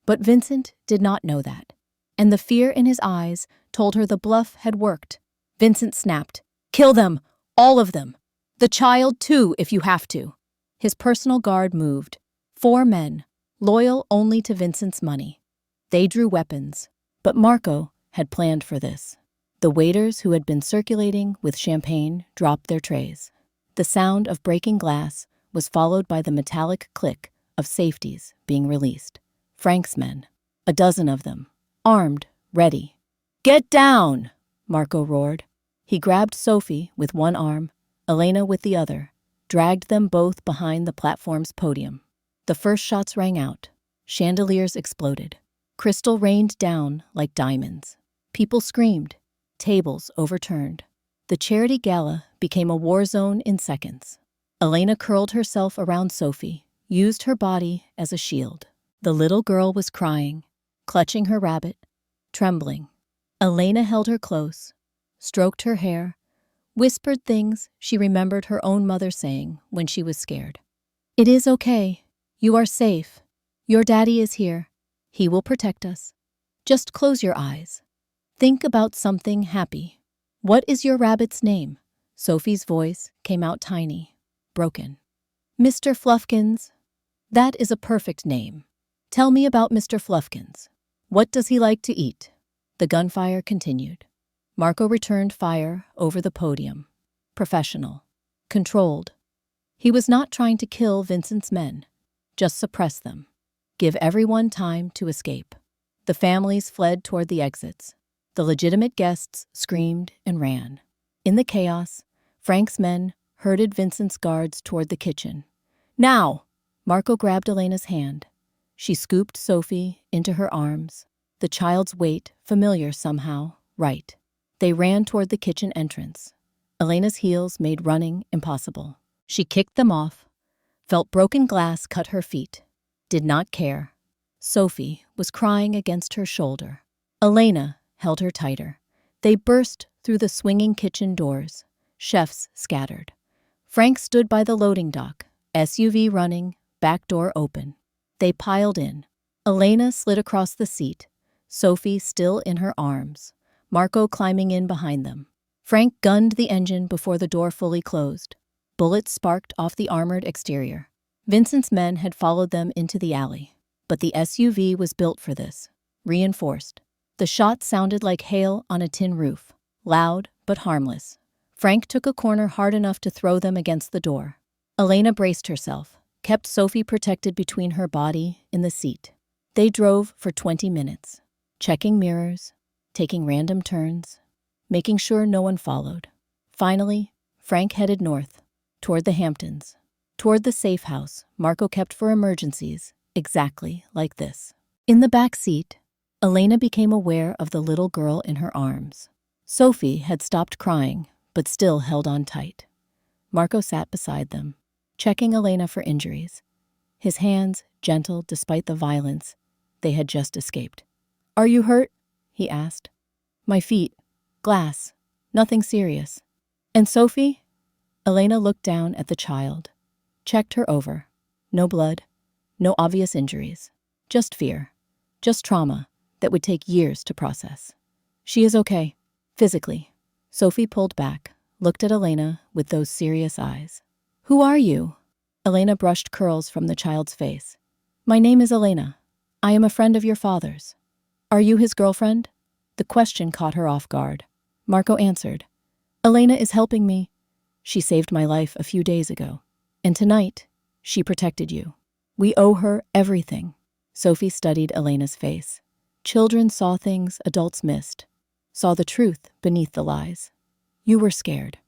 But Vincent did not know that, and the fear in his eyes told her the bluff had worked. Vincent snapped, "Kill them, all of them. The child too, if you have to." His personal guard moved. 4 men, loyal only to Vincent's money. They drew weapons, but Marco had planned for this. The waiters who had been circulating with champagne dropped their trays. The sound of breaking glass was followed by the metallic click of safeties being released. Frank's men, a dozen of them, armed, ready. "Get down!" Marco roared. He grabbed Sophie with one arm, Elena with the other, dragged them both behind the platform's podium. The first shots rang out. Chandeliers exploded. Crystal rained down like diamonds. People screamed. Tables overturned. The charity gala became a war zone in seconds. Elena curled herself around Sophie, used her body as a shield. The little girl was crying, clutching her rabbit, trembling. Elena held her close, stroked her hair, whispered things she remembered her own mother saying when she was scared. "It is okay. You are safe. Your daddy is here. He will protect us. Just close your eyes. Think about something happy." "What is your rabbit's name?" Sophie's voice came out tiny, broken. "Mr. Fluffkins." "That is a perfect name. Tell me about Mr. Fluffkins. What does he like to eat?" The gunfire continued. Marco returned fire over the podium. Professional. Controlled. He was not trying to kill Vincent's men, just suppress them. Give everyone time to escape. The families fled toward the exits. The legitimate guests screamed and ran. In the chaos, Frank's men herded Vincent's guards toward the kitchen. "Now!" Marco grabbed Elena's hand. She scooped Sophie into her arms, the child's weight familiar somehow, right. They ran toward the kitchen entrance. Elena's heels made running impossible. She kicked them off, felt broken glass cut her feet, did not care. Sophie was crying against her shoulder. Elena held her tighter. They burst through the swinging kitchen doors. Chefs scattered. Frank stood by the loading dock, SUV running, back door open. They piled in. Elena slid across the seat, Sophie still in her arms, Marco climbing in behind them. Frank gunned the engine before the door fully closed. Bullets sparked off the armored exterior. Vincent's men had followed them into the alley, but the SUV was built for this, reinforced. The shots sounded like hail on a tin roof, loud but harmless. Frank took a corner hard enough to throw them against the door. Elena braced herself, kept Sophie protected between her body in the seat. They drove for 20 minutes, checking mirrors, taking random turns, making sure no one followed. Finally, Frank headed north, toward the Hamptons, toward the safe house Marco kept for emergencies, exactly like this. In the back seat, Elena became aware of the little girl in her arms. Sophie had stopped crying, but still held on tight. Marco sat beside them, checking Elena for injuries, his hands gentle despite the violence they had just escaped. "Are you hurt?" he asked. "My feet. Glass. Nothing serious." "And Sophie?" Elena looked down at the child, checked her over. No blood, no obvious injuries, just fear, just trauma that would take years to process. "She is okay, physically." Sophie pulled back, looked at Elena with those serious eyes. "Who are you?" Elena brushed curls from the child's face. "My name is Elena. I am a friend of your father's." "Are you his girlfriend?" The question caught her off guard. Marco answered. "Elena is helping me. She saved my life a few days ago. And tonight, she protected you. We owe her everything." Sophie studied Elena's face. Children saw things adults missed, saw the truth beneath the lies. "You were scared,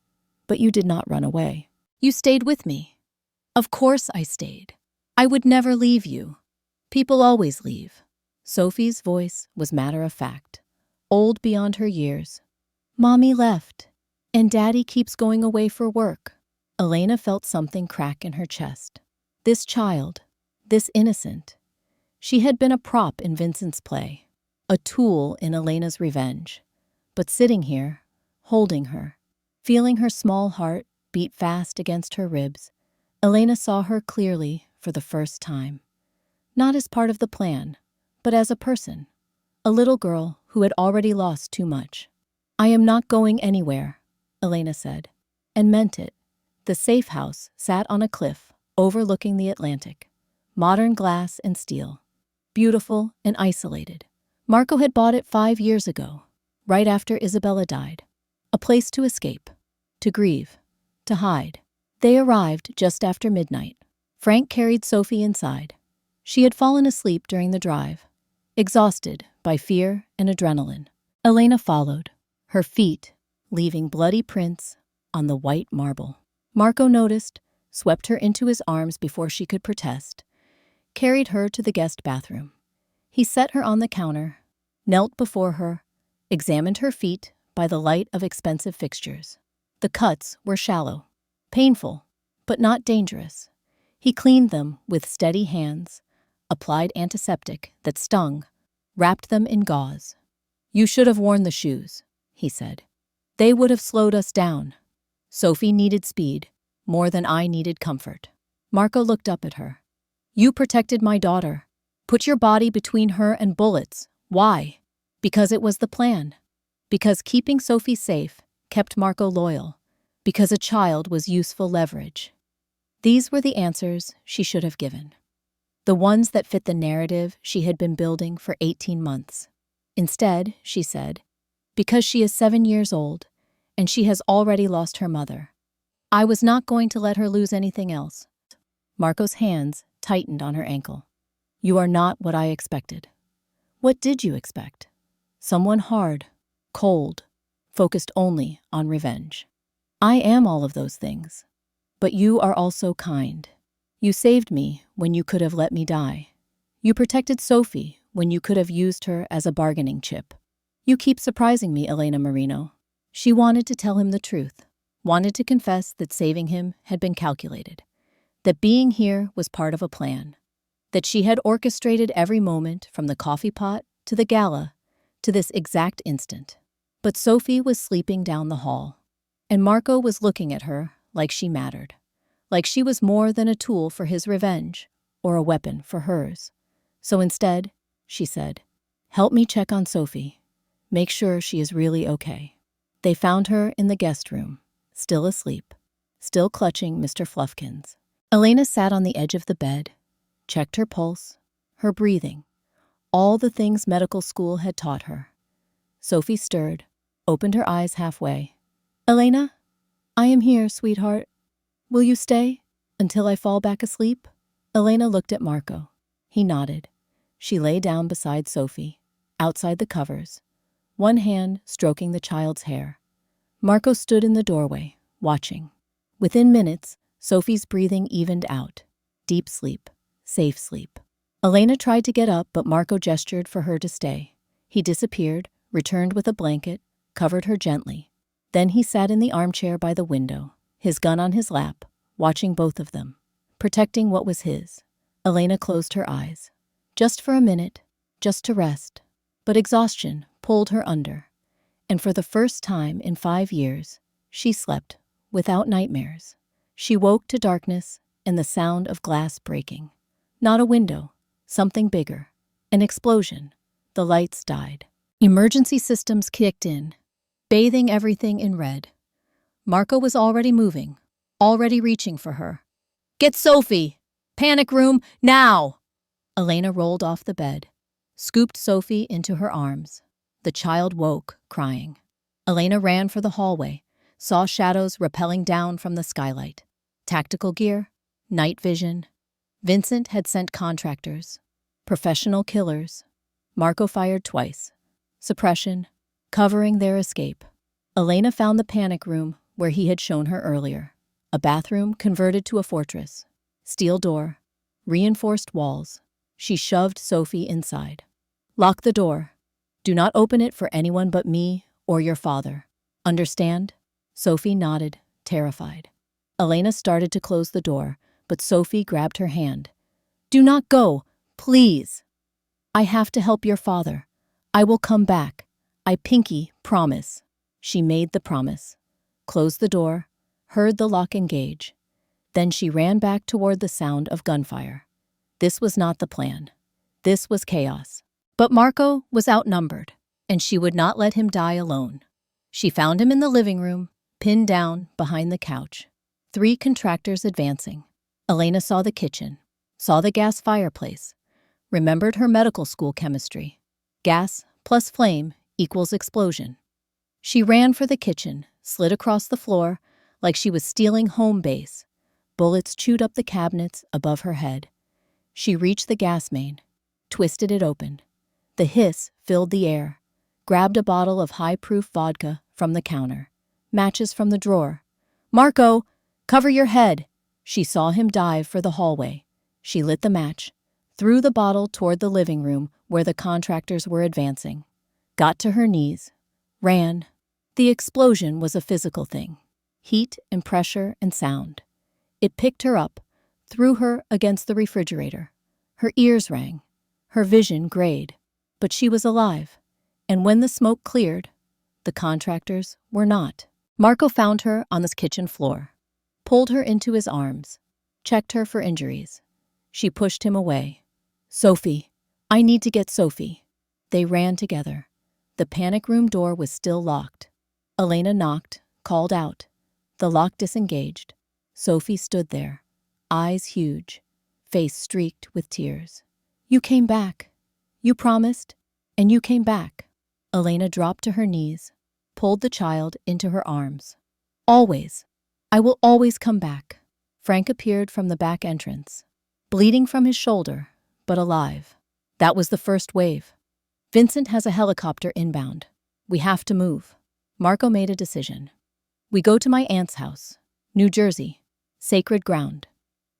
but you did not run away. You stayed with me." "Of course I stayed. I would never leave you. People always leave." Sophie's voice was matter of fact, old beyond her years. "Mommy left, and Daddy keeps going away for work." Elena felt something crack in her chest. This child, this innocent, she had been a prop in Vincent's play, a tool in Elena's revenge. But sitting here, holding her, feeling her small heart beat fast against her ribs, Elena saw her clearly for the first time. Not as part of the plan, but as a person, a little girl who had already lost too much. "I am not going anywhere," Elena said, and meant it. The safe house sat on a cliff overlooking the Atlantic, modern glass and steel, beautiful and isolated. Marco had bought it 5 years ago, right after Isabella died. A place to escape, to grieve, to hide. They arrived just after midnight. Frank carried Sophie inside. She had fallen asleep during the drive, exhausted by fear and adrenaline. Elena followed, her feet leaving bloody prints on the white marble. Marco noticed, swept her into his arms before she could protest, carried her to the guest bathroom. He set her on the counter, knelt before her, examined her feet by the light of expensive fixtures. The cuts were shallow, painful, but not dangerous. He cleaned them with steady hands, applied antiseptic that stung, wrapped them in gauze. You should have worn the shoes, he said. They would have slowed us down. Sophie needed speed, more than I needed comfort. Marco looked up at her. You protected my daughter. Put your body between her and bullets. Why? Because it was the plan. Because keeping Sophie safe kept Marco loyal. Because a child was useful leverage. These were the answers she should have given. The ones that fit the narrative she had been building for 18 months. Instead, she said, because she is 7 years old, and she has already lost her mother. I was not going to let her lose anything else. Marco's hands tightened on her ankle. You are not what I expected. What did you expect? Someone hard, cold, focused only on revenge. I am all of those things. But you are also kind. You saved me when you could have let me die. You protected Sophie when you could have used her as a bargaining chip. You keep surprising me, Elena Marino. She wanted to tell him the truth, wanted to confess that saving him had been calculated, that being here was part of a plan, that she had orchestrated every moment from the coffee pot to the gala to this exact instant. But Sophie was sleeping down the hall, and Marco was looking at her like she mattered, like she was more than a tool for his revenge or a weapon for hers. So instead, she said, help me check on Sophie. Make sure she is really okay. They found her in the guest room, still asleep, still clutching Mr. Fluffkins. Elena sat on the edge of the bed, checked her pulse, her breathing, all the things medical school had taught her. Sophie stirred, opened her eyes halfway. Elena? I am here, sweetheart. Will you stay until I fall back asleep? Elena looked at Marco. He nodded. She lay down beside Sophie, outside the covers, one hand stroking the child's hair. Marco stood in the doorway, watching. Within minutes, Sophie's breathing evened out. Deep sleep, safe sleep. Elena tried to get up, but Marco gestured for her to stay. He disappeared, returned with a blanket, covered her gently. Then he sat in the armchair by the window, his gun on his lap, watching both of them, protecting what was his. Elena closed her eyes. Just for a minute, just to rest. But exhaustion pulled her under. And for the first time in 5 years, she slept without nightmares. She woke to darkness and the sound of glass breaking. Not a window, something bigger. An explosion. The lights died. Emergency systems kicked in, bathing everything in red. Marco was already moving, already reaching for her. Get Sophie! Panic room, now! Elena rolled off the bed, scooped Sophie into her arms. The child woke, crying. Elena ran for the hallway, saw shadows rappelling down from the skylight. Tactical gear, night vision. Vincent had sent contractors, professional killers. Marco fired twice. Suppression, covering their escape. Elena found the panic room where he had shown her earlier. A bathroom converted to a fortress. Steel door, reinforced walls. She shoved Sophie inside. Lock the door. Do not open it for anyone but me or your father. Understand? Sophie nodded, terrified. Elena started to close the door, but Sophie grabbed her hand. Do not go, please. I have to help your father. I will come back. I pinky promise. She made the promise. Closed the door, heard the lock engage. Then she ran back toward the sound of gunfire. This was not the plan. This was chaos. But Marco was outnumbered, and she would not let him die alone. She found him in the living room, pinned down behind the couch. 3 contractors advancing. Elena saw the kitchen, saw the gas fireplace, remembered her medical school chemistry. Gas plus flame equals explosion. She ran for the kitchen, slid across the floor like she was stealing home base. Bullets chewed up the cabinets above her head. She reached the gas main, twisted it open. The hiss filled the air, grabbed a bottle of high-proof vodka from the counter, matches from the drawer. Marco, cover your head. She saw him dive for the hallway. She lit the match, threw the bottle toward the living room where the contractors were advancing, got to her knees, ran. The explosion was a physical thing. Heat and pressure and sound. It picked her up, threw her against the refrigerator. Her ears rang. Her vision grayed. But she was alive. And when the smoke cleared, the contractors were not. Marco found her on the kitchen floor, pulled her into his arms, checked her for injuries. She pushed him away. "Sophie, I need to get Sophie." They ran together. The panic room door was still locked. Elena knocked, called out. The lock disengaged. Sophie stood there, eyes huge, face streaked with tears. "You came back. You promised, and you came back." Elena dropped to her knees, pulled the child into her arms. "Always. I will always come back." Frank appeared from the back entrance, bleeding from his shoulder, but alive. "That was the first wave. Vincent has a helicopter inbound. We have to move." Marco made a decision. "We go to my aunt's house, New Jersey, sacred ground.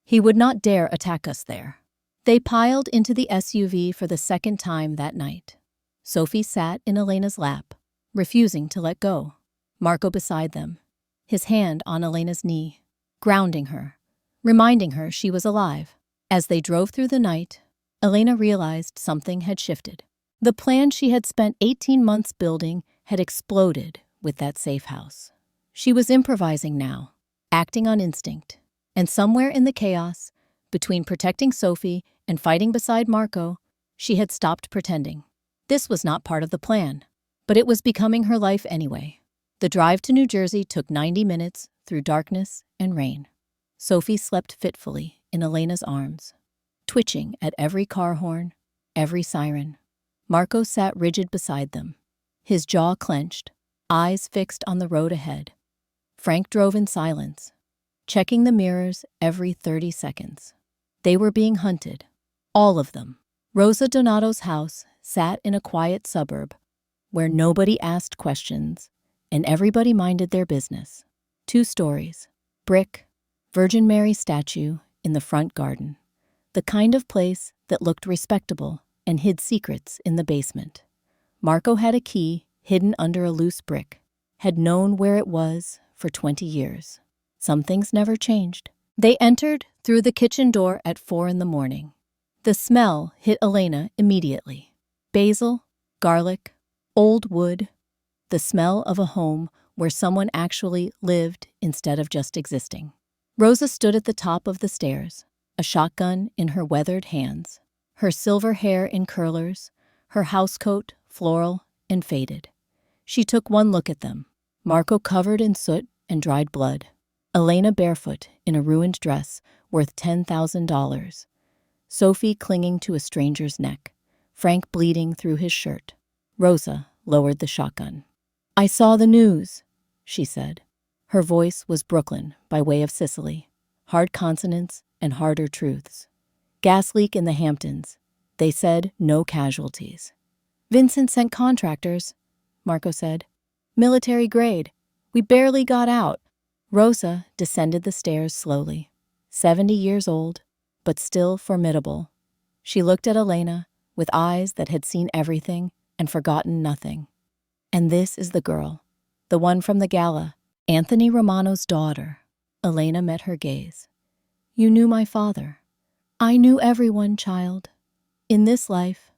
He would not dare attack us there." They piled into the SUV for the second time that night. Sophie sat in Elena's lap, refusing to let go. Marco beside them, his hand on Elena's knee, grounding her, reminding her she was alive. As they drove through the night, Elena realized something had shifted. The plan she had spent 18 months building had exploded with that safe house. She was improvising now, acting on instinct. And somewhere in the chaos, between protecting Sophie and fighting beside Marco, she had stopped pretending. This was not part of the plan, but it was becoming her life anyway. The drive to New Jersey took 90 minutes through darkness and rain. Sophie slept fitfully in Elena's arms, twitching at every car horn, every siren. Marco sat rigid beside them, his jaw clenched, eyes fixed on the road ahead. Frank drove in silence, checking the mirrors every 30 seconds. They were being hunted, all of them. Rosa Donato's house sat in a quiet suburb where nobody asked questions and everybody minded their business. 2 stories, brick, Virgin Mary statue in the front garden, the kind of place that looked respectable and hid secrets in the basement. Marco had a key hidden under a loose brick, had known where it was for 20 years. Some things never changed. They entered through the kitchen door at 4 a.m. The smell hit Elena immediately. Basil, garlic, old wood, the smell of a home where someone actually lived instead of just existing. Rosa stood at the top of the stairs, a shotgun in her weathered hands, her silver hair in curlers, her housecoat floral and faded. She took one look at them, Marco covered in soot and dried blood, Elena barefoot in a ruined dress worth $10,000, Sophie clinging to a stranger's neck, Frank bleeding through his shirt. Rosa lowered the shotgun. "I saw the news," she said. Her voice was Brooklyn by way of Sicily, hard consonants and harder truths. "Gas leak in the Hamptons. They said no casualties." "Vincent sent contractors," Marco said. "Military grade. We barely got out." Rosa descended the stairs slowly, 70 years old, but still formidable. She looked at Elena with eyes that had seen everything and forgotten nothing. "And this is the girl, the one from the gala, Anthony Romano's daughter." Elena met her gaze. "You knew my father." "I knew everyone, child. In this life,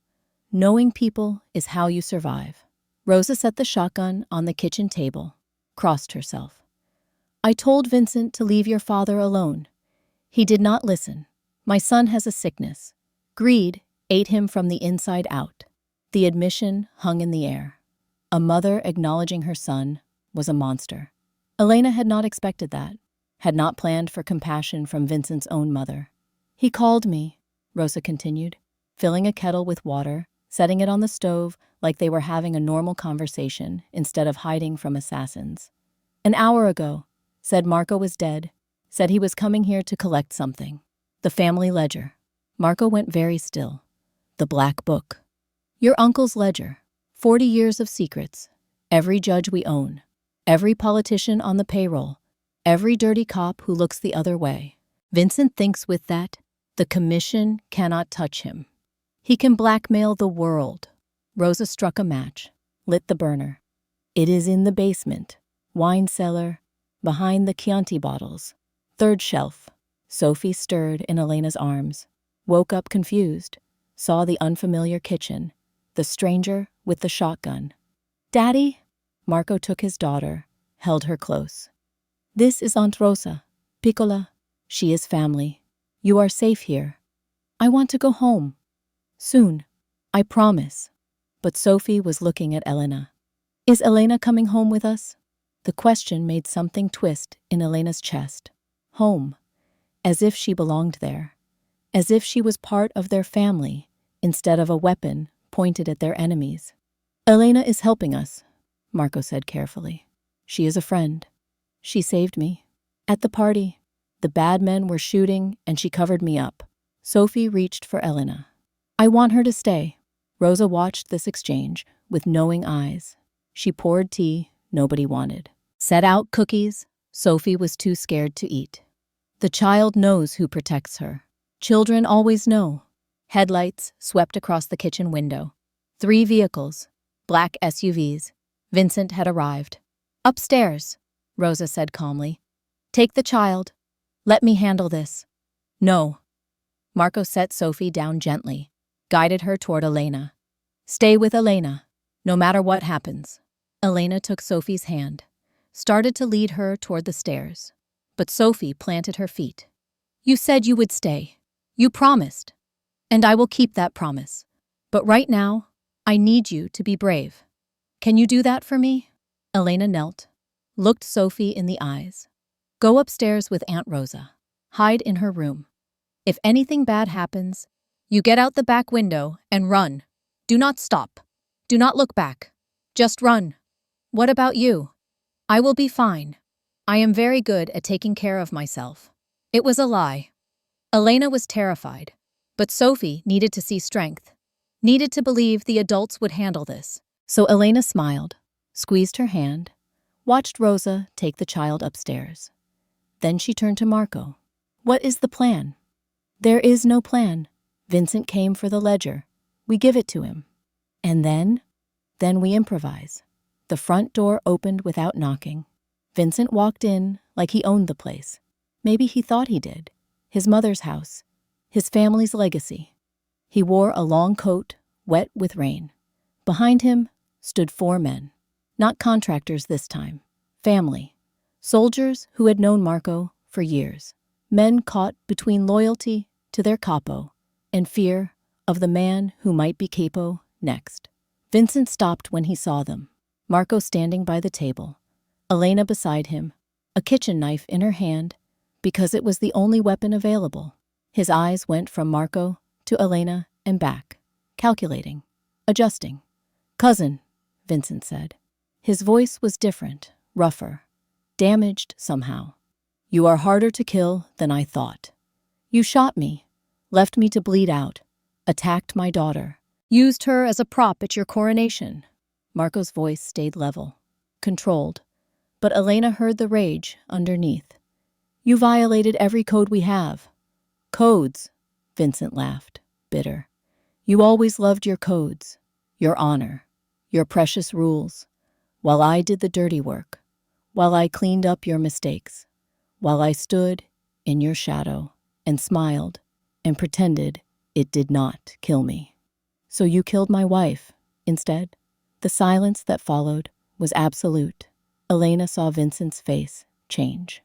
knowing people is how you survive." Rosa set the shotgun on the kitchen table, crossed herself. "I told Vincent to leave your father alone. He did not listen. My son has a sickness. Greed ate him from the inside out." The admission hung in the air. A mother acknowledging her son was a monster. Elena had not expected that, had not planned for compassion from Vincent's own mother. "He called me," Rosa continued, filling a kettle with water, setting it on the stove like they were having a normal conversation instead of hiding from assassins. "An hour ago, said Marco was dead, said he was coming here to collect something. The family ledger." Marco went very still. "The black book." "Your uncle's ledger. 40 years of secrets. Every judge we own. Every politician on the payroll. Every dirty cop who looks the other way. Vincent thinks with that, the commission cannot touch him. He can blackmail the world." Rosa struck a match, lit the burner. "It is in the basement, wine cellar, behind the Chianti bottles. 3rd shelf." Sophie stirred in Elena's arms, woke up confused, saw the unfamiliar kitchen, the stranger with the shotgun. "Daddy?" Marco took his daughter, held her close. "This is Aunt Rosa. Piccola. She is family. You are safe here. I want to go home. Soon. I promise." But Sophie was looking at Elena. "Is Elena coming home with us?" The question made something twist in Elena's chest. Home. As if she belonged there. As if she was part of their family, instead of a weapon pointed at their enemies. "Elena is helping us," Marco said carefully. "She is a friend. She saved me. At the party, the bad men were shooting and she covered me up." Sophie reached for Elena. "I want her to stay." Rosa watched this exchange with knowing eyes. She poured tea nobody wanted. Set out cookies Sophie was too scared to eat. The child knows who protects her. Children always know. Headlights swept across the kitchen window. 3 vehicles, black SUVs. Vincent had arrived. "Upstairs," Rosa said calmly. "Take the child. Let me handle this." "No." Marco set Sophie down gently, guided her toward Elena. "Stay with Elena, no matter what happens." Elena took Sophie's hand, started to lead her toward the stairs. But Sophie planted her feet. "You said you would stay. You promised. And I will keep that promise. But right now, I need you to be brave. Can you do that for me?" Elena knelt, looked Sophie in the eyes. "Go upstairs with Aunt Rosa. Hide in her room. If anything bad happens, you get out the back window and run. Do not stop. Do not look back. Just run. What about you?" "I will be fine. I am very good at taking care of myself." It was a lie. Elena was terrified, but Sophie needed to see strength, needed to believe the adults would handle this. So Elena smiled, squeezed her hand, watched Rosa take the child upstairs. Then she turned to Marco. "What is the plan?" "There is no plan. Vincent came for the ledger. We give it to him. And then we improvise." The front door opened without knocking. Vincent walked in like he owned the place. Maybe he thought he did. His mother's house. His family's legacy. He wore a long coat, wet with rain. Behind him stood 4 men. Not contractors this time. Family. Soldiers who had known Marco for years. Men caught between loyalty to their capo and fear of the man who might be capo next. Vincent stopped when he saw them. Marco standing by the table. Elena beside him, a kitchen knife in her hand, because it was the only weapon available. His eyes went from Marco to Elena and back, calculating, adjusting. "Cousin," Vincent said. His voice was different, rougher, damaged somehow. "You are harder to kill than I thought. You shot me, left me to bleed out, attacked my daughter, used her as a prop at your coronation." Marco's voice stayed level, controlled, but Elena heard the rage underneath. "You violated every code we have." "Codes," Vincent laughed, bitter. "You always loved your codes, your honor, your precious rules, while I did the dirty work, while I cleaned up your mistakes, while I stood in your shadow and smiled and pretended it did not kill me. So you killed my wife instead." The silence that followed was absolute. Elena saw Vincent's face change,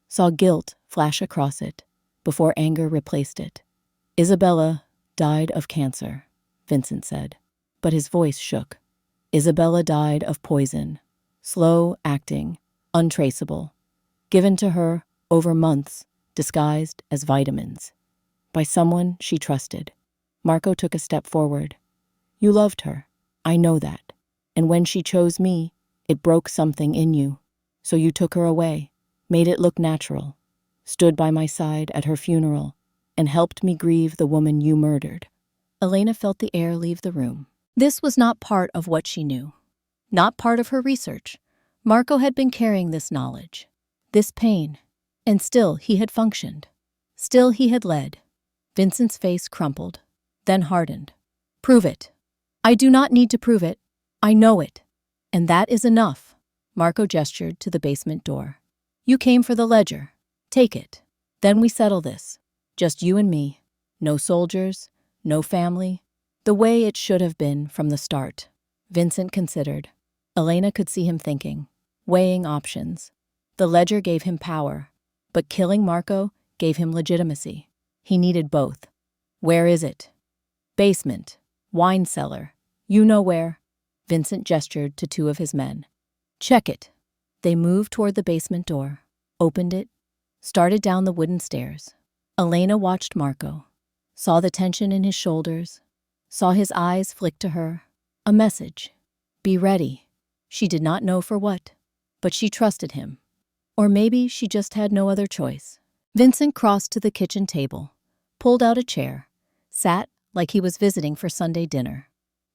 saw guilt flash across it before anger replaced it. "Isabella died of cancer," Vincent said, but his voice shook. "Isabella died of poison, slow acting, untraceable, given to her over months, disguised as vitamins, by someone she trusted." Marco took a step forward. "You loved her. I know that. And when she chose me, it broke something in you. So you took her away, made it look natural, stood by my side at her funeral, and helped me grieve the woman you murdered." Elena felt the air leave the room. This was not part of what she knew, not part of her research. Marco had been carrying this knowledge, this pain, and still he had functioned. Still he had led. Vincent's face crumpled, then hardened. "Prove it." "I do not need to prove it. I know it. And that is enough." Marco gestured to the basement door. "You came for the ledger. Take it. Then we settle this. Just you and me. No soldiers, no family. The way it should have been from the start." Vincent considered. Elena could see him thinking, weighing options. The ledger gave him power, but killing Marco gave him legitimacy. He needed both. Where is it? Basement. Wine cellar. You know where. Vincent gestured to two of his men. Check it. They moved toward the basement door, opened it, started down the wooden stairs. Elena watched Marco, saw the tension in his shoulders, saw his eyes flick to her. A message. Be ready. She did not know for what, but she trusted him. Or maybe she just had no other choice. Vincent crossed to the kitchen table, pulled out a chair, sat like he was visiting for Sunday dinner.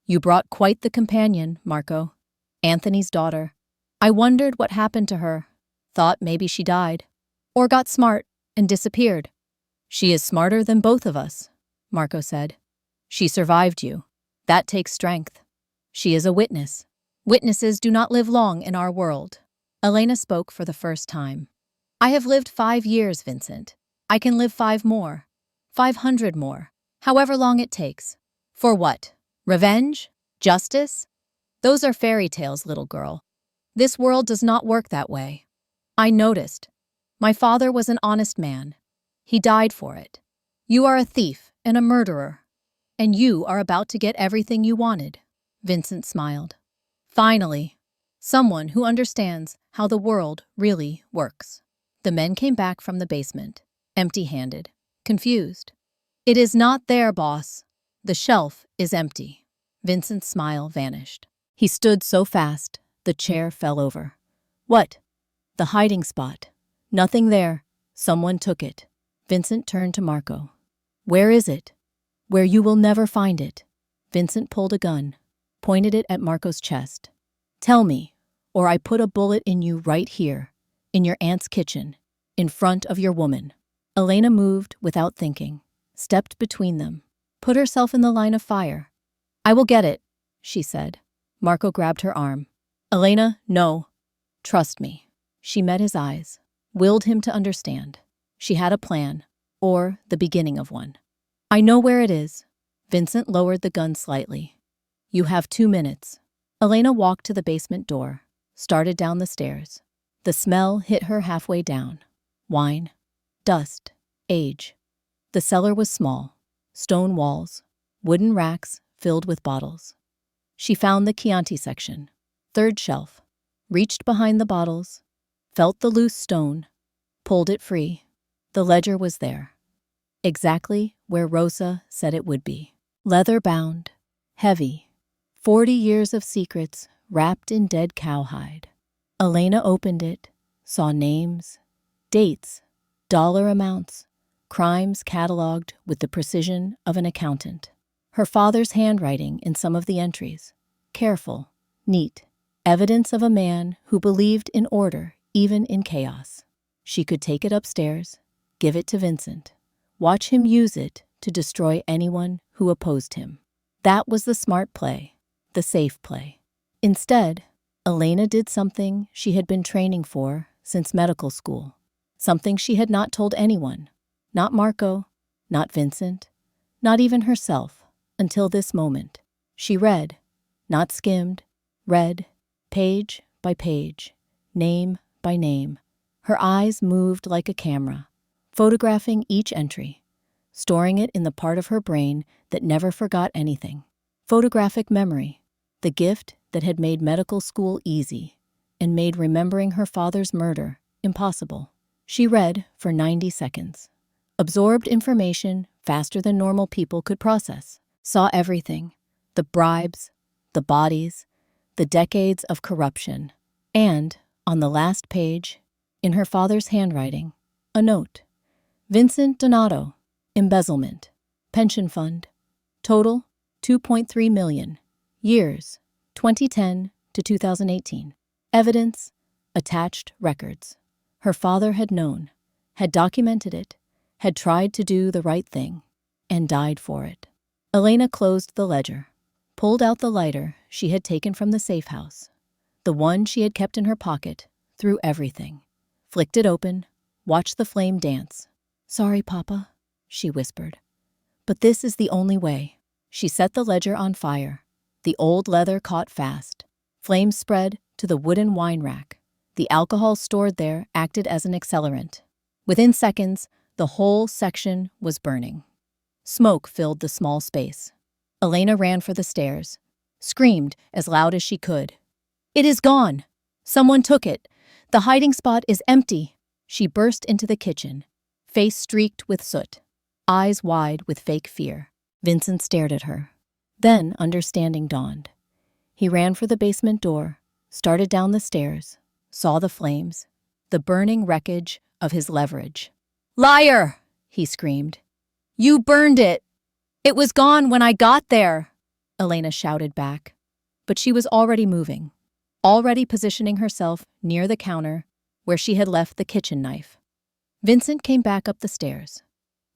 You brought quite the companion, Marco. Anthony's daughter. I wondered what happened to her. Thought maybe she died. Or got smart and disappeared. She is smarter than both of us, Marco said. She survived you. That takes strength. She is a witness. Witnesses do not live long in our world. Elena spoke for the first time. I have lived 5 years, Vincent. I can live 5 more. 500 more. However long it takes. For what? Revenge? Justice? Those are fairy tales, little girl. This world does not work that way. I noticed. My father was an honest man. He died for it. You are a thief and a murderer. And you are about to get everything you wanted. Vincent smiled. Finally, someone who understands how the world really works. The men came back from the basement, empty-handed, confused. It is not there, boss. The shelf is empty. Vincent's smile vanished. He stood so fast, the chair fell over. What? The hiding spot. Nothing there. Someone took it. Vincent turned to Marco. Where is it? Where you will never find it. Vincent pulled a gun, pointed it at Marco's chest. Tell me, or I put a bullet in you right here, in your aunt's kitchen, in front of your woman. Elena moved without thinking, stepped between them, put herself in the line of fire. I will get it, she said. Marco grabbed her arm. Elena, no. Trust me. She met his eyes, willed him to understand. She had a plan, or the beginning of one. I know where it is. Vincent lowered the gun slightly. You have 2 minutes. Elena walked to the basement door, started down the stairs. The smell hit her halfway down. Wine, dust, age. The cellar was small, stone walls, wooden racks filled with bottles. She found the Chianti section, 3rd shelf, reached behind the bottles, felt the loose stone, pulled it free. The ledger was there, exactly where Rosa said it would be. Leather-bound, heavy, 40 years of secrets wrapped in dead cowhide. Elena opened it, saw names, dates, dollar amounts, crimes cataloged with the precision of an accountant. Her father's handwriting in some of the entries, careful, neat, evidence of a man who believed in order even in chaos. She could take it upstairs, give it to Vincent, watch him use it to destroy anyone who opposed him. That was the smart play, the safe play. Instead, Elena did something she had been training for since medical school, something she had not told anyone, not Marco, not Vincent, not even herself, until this moment. She read, not skimmed, read, page by page, name by name. Her eyes moved like a camera, photographing each entry, storing it in the part of her brain that never forgot anything. Photographic memory, the gift that had made medical school easy and made remembering her father's murder impossible. She read for 90 seconds, absorbed information faster than normal people could process, saw everything, the bribes, the bodies, the decades of corruption, and, on the last page, in her father's handwriting, a note. Vincent Donato, embezzlement, pension fund, total 2.3 million, years 2010 to 2018, evidence, attached records. Her father had known, had documented it, had tried to do the right thing, and died for it. Elena closed the ledger, pulled out the lighter she had taken from the safe house, the one she had kept in her pocket through everything, flicked it open, watched the flame dance. Sorry, Papa, she whispered, but this is the only way. She set the ledger on fire, The old leather caught fast. Flames spread to the wooden wine rack. The alcohol stored there acted as an accelerant. Within seconds, the whole section was burning. Smoke filled the small space. Elena ran for the stairs, screamed as loud as she could. "It is gone! Someone took it! The hiding spot is empty!" She burst into the kitchen, face streaked with soot, eyes wide with fake fear. Vincent stared at her. Then understanding dawned. He ran for the basement door, started down the stairs, saw the flames, the burning wreckage of his leverage. "Liar!" he screamed. "You burned it! It was gone when I got there!" Elena shouted back. But she was already moving, already positioning herself near the counter where she had left the kitchen knife. Vincent came back up the stairs.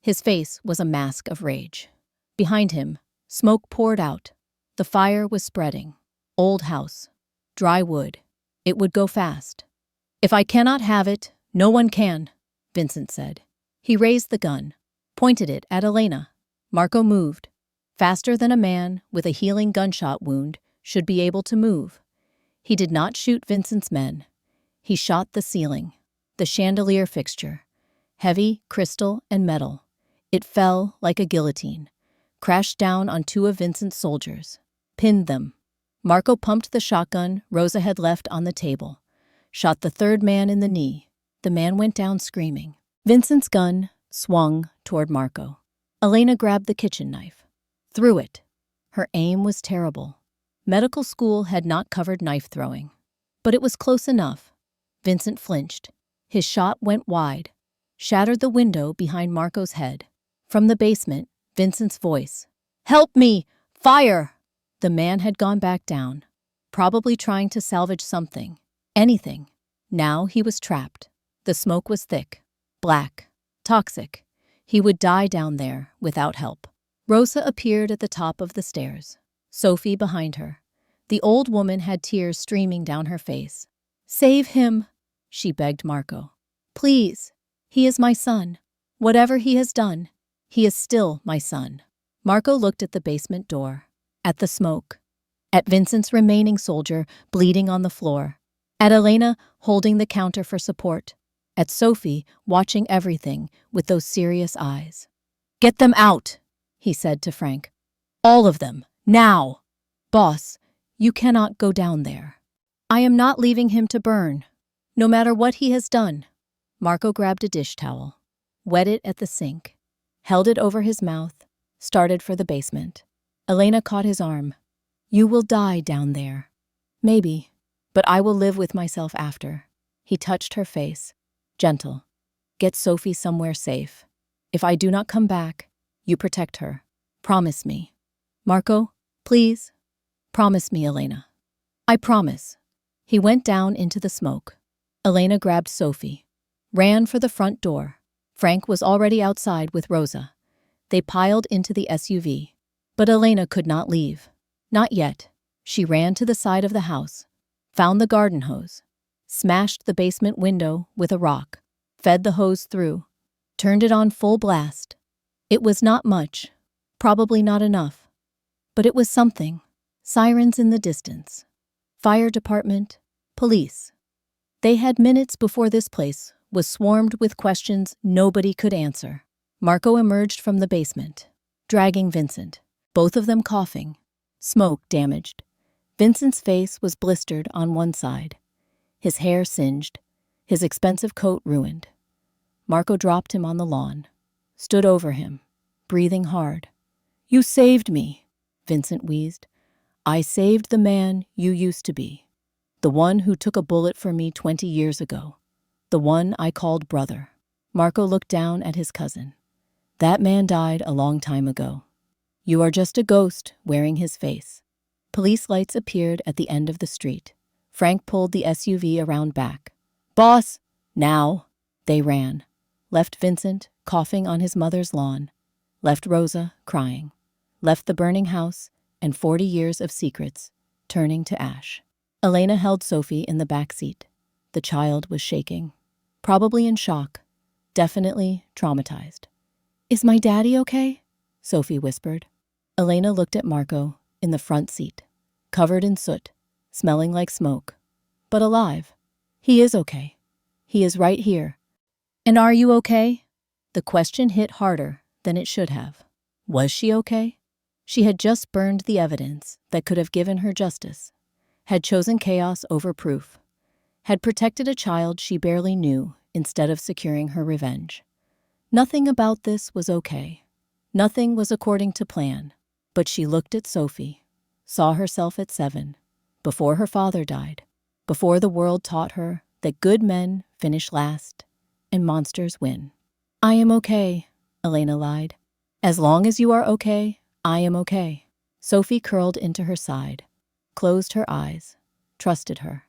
His face was a mask of rage. Behind him, smoke poured out. The fire was spreading. Old house. Dry wood. It would go fast. "If I cannot have it, no one can," Vincent said. He raised the gun, pointed it at Elena. Marco moved, faster than a man with a healing gunshot wound should be able to move. He did not shoot Vincent's men. He shot the ceiling, the chandelier fixture, heavy crystal and metal. It fell like a guillotine, crashed down on two of Vincent's soldiers, pinned them. Marco pumped the shotgun Rosa had left on the table, shot the third man in the knee. The man went down screaming. Vincent's gun swung toward Marco. Elena grabbed the kitchen knife, threw it. Her aim was terrible. Medical school had not covered knife throwing, but it was close enough. Vincent flinched. His shot went wide, shattered the window behind Marco's head. From the basement, Vincent's voice. "Help me! Fire!" The man had gone back down, probably trying to salvage something, anything. Now he was trapped. The smoke was thick, black, toxic. He would die down there without help. Rosa appeared at the top of the stairs, Sophie behind her. The old woman had tears streaming down her face. "Save him," she begged Marco. "Please, he is my son. Whatever he has done, he is still my son." Marco looked at the basement door, at the smoke, at Vincent's remaining soldier bleeding on the floor, at Elena holding the counter for support, at Sophie watching everything with those serious eyes. "Get them out," he said to Frank. "All of them, now." "Boss, you cannot go down there. I am not leaving him to burn, no matter what he has done." Marco grabbed a dish towel, wet it at the sink, held it over his mouth, started for the basement. Elena caught his arm. "You will die down there. Maybe, but I will live with myself after." He touched her face. "Gentle. Get Sophie somewhere safe. If I do not come back, you protect her. Promise me." "Marco, please. Promise me, Elena." "I promise." He went down into the smoke. Elena grabbed Sophie, ran for the front door. Frank was already outside with Rosa. They piled into the SUV. But Elena could not leave. Not yet. She ran to the side of the house, found the garden hose, smashed the basement window with a rock, fed the hose through, turned it on full blast. It was not much, probably not enough, but it was something. Sirens in the distance. Fire department, police. They had minutes before this place was swarmed with questions nobody could answer. Marco emerged from the basement, dragging Vincent, both of them coughing, smoke damaged. Vincent's face was blistered on one side, his hair singed, his expensive coat ruined. Marco dropped him on the lawn, stood over him, breathing hard. "You saved me," Vincent wheezed. "I saved the man you used to be, the one who took a bullet for me 20 years ago, the one I called brother." Marco looked down at his cousin. "That man died a long time ago. You are just a ghost wearing his face." Police lights appeared at the end of the street. Frank pulled the SUV around back. "Boss, now!" They ran, left Vincent coughing on his mother's lawn, left Rosa crying, left the burning house and 40 years of secrets turning to ash. Elena held Sophie in the back seat. The child was shaking, probably in shock, definitely traumatized. "Is my daddy okay?" Sophie whispered. Elena looked at Marco in the front seat. covered in soot, smelling like smoke, but alive. He is okay. He is right here. And are you okay? The question hit harder than it should have. Was she okay? She had just burned the evidence that could have given her justice, had chosen chaos over proof, had protected a child she barely knew instead of securing her revenge. Nothing about this was okay. Nothing was according to plan. But she looked at Sophie, saw herself at 7, before her father died, before the world taught her that good men finish last and monsters win. I am okay, Elena lied. As long as you are okay, I am okay. Sophie curled into her side, closed her eyes, trusted her.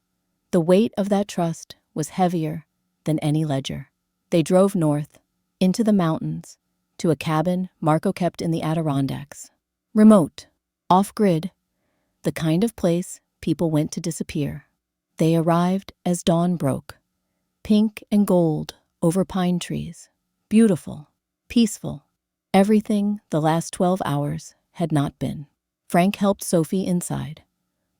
The weight of that trust was heavier than any ledger. They drove north, into the mountains, to a cabin Marco kept in the Adirondacks. Remote, off-grid, the kind of place people went to disappear. They arrived as dawn broke, pink and gold over pine trees, beautiful, peaceful, everything the last 12 hours had not been. Frank helped Sophie inside,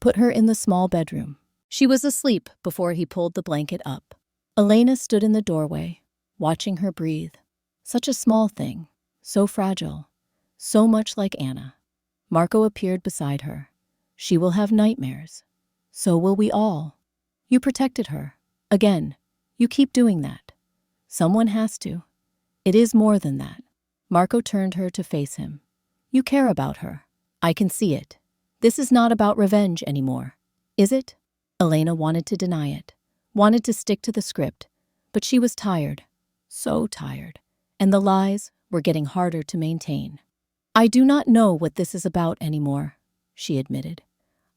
put her in the small bedroom. She was asleep before he pulled the blanket up. Elena stood in the doorway, watching her breathe. Such a small thing, so fragile, so much like Anna. Marco appeared beside her. She will have nightmares. So will we all. You protected her. Again, you keep doing that. Someone has to. It is more than that. Marco turned her to face him. You care about her. I can see it. This is not about revenge anymore, is it? Elena wanted to deny it, wanted to stick to the script, but she was tired, so tired, and the lies were getting harder to maintain. I do not know what this is about anymore, she admitted.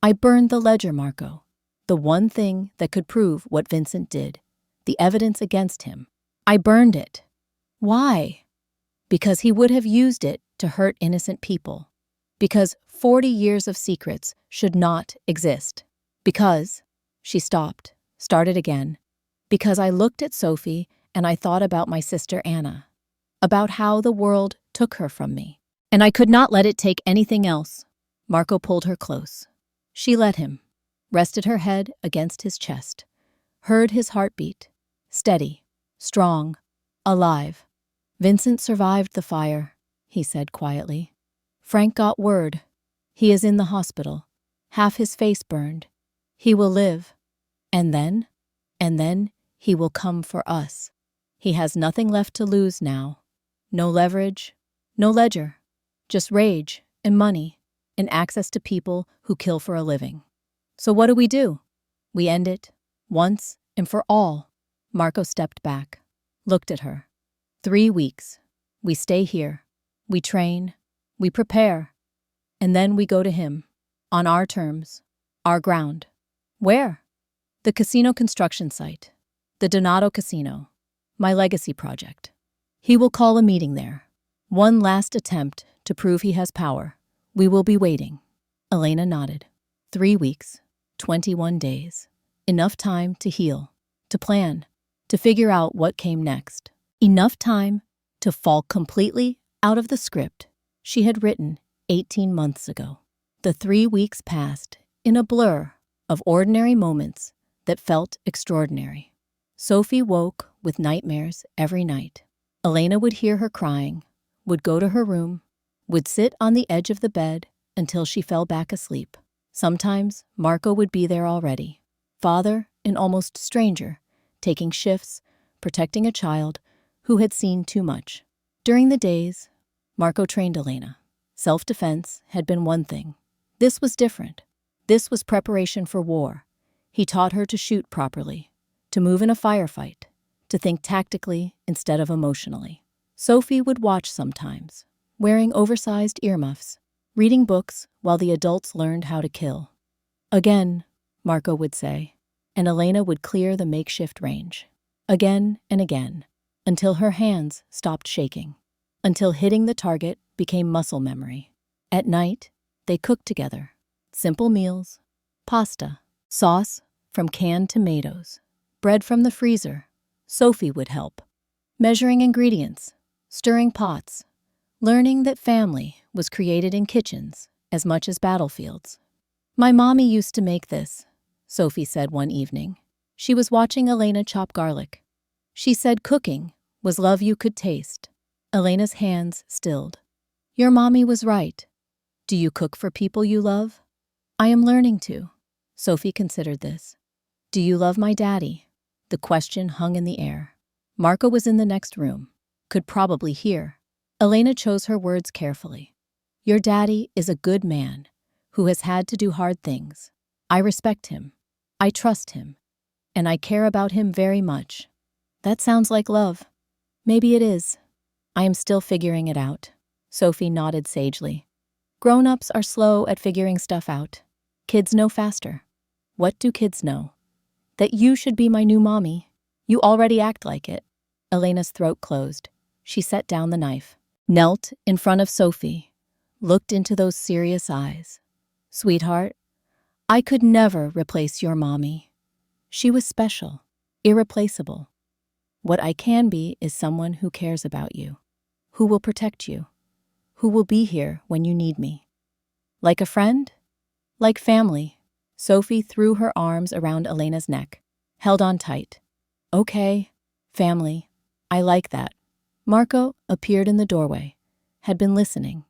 I burned the ledger, Marco. The one thing that could prove what Vincent did, the evidence against him. I burned it. Why? Because he would have used it to hurt innocent people. Because 40 years of secrets should not exist. Because, she stopped, started again. Because I looked at Sophie and I thought about my sister Anna. About how the world took her from me. And I could not let it take anything else. Marco pulled her close. She let him, rested her head against his chest, heard his heartbeat, steady, strong, alive. Vincent survived the fire, he said quietly. Frank got word. He is in the hospital, half his face burned. He will live. And then he will come for us. He has nothing left to lose now. No leverage, no ledger. Just rage and money and access to people who kill for a living. So what do? We end it, once and for all. Marco stepped back, looked at her. 3 weeks. We stay here. We train. We prepare. And then we go to him. On our terms. Our ground. Where? The casino construction site. The Donato Casino. My legacy project. He will call a meeting there. One last attempt to prove he has power. We will be waiting. Elena nodded. 3 weeks. 21 days. Enough time to heal. To plan. To figure out what came next. Enough time to fall completely out of the script she had written 18 months ago. The 3 weeks passed in a blur of ordinary moments that felt extraordinary. Sophie woke with nightmares every night. Elena would hear her crying, would go to her room, would sit on the edge of the bed until she fell back asleep. Sometimes Marco would be there already. Father, an almost stranger, taking shifts, protecting a child who had seen too much. During the days, Marco trained Elena. Self-defense had been one thing. This was different. This was preparation for war. He taught her to shoot properly, to move in a firefight, to think tactically instead of emotionally. Sophie would watch sometimes, wearing oversized earmuffs, reading books while the adults learned how to kill. Again, Marco would say, and Elena would clear the makeshift range. Again and again, until her hands stopped shaking, until hitting the target became muscle memory. At night, they cooked together. Simple meals, pasta, sauce from canned tomatoes, bread from the freezer. Sophie would help, measuring ingredients, stirring pots, learning that family was created in kitchens as much as battlefields. My mommy used to make this, Sophie said one evening. She was watching Elena chop garlic. She said cooking was love you could taste. Elena's hands stilled. Your mommy was right. Do you cook for people you love? I am learning to. Sophie considered this. Do you love my daddy? The question hung in the air. Marco was in the next room, could probably hear. Elena chose her words carefully. Your daddy is a good man who has had to do hard things. I respect him. I trust him. And I care about him very much. That sounds like love. Maybe it is. I am still figuring it out. Sophie nodded sagely. Grown-ups are slow at figuring stuff out. Kids know faster. What do kids know? That you should be my new mommy. You already act like it. Elena's throat closed. She set down the knife, knelt in front of Sophie, looked into those serious eyes. Sweetheart, I could never replace your mommy. She was special, irreplaceable. What I can be is someone who cares about you, who will protect you, who will be here when you need me. Like a friend? Like family. Sophie threw her arms around Elena's neck, held on tight. Okay, family. I like that. Marco appeared in the doorway, had been listening.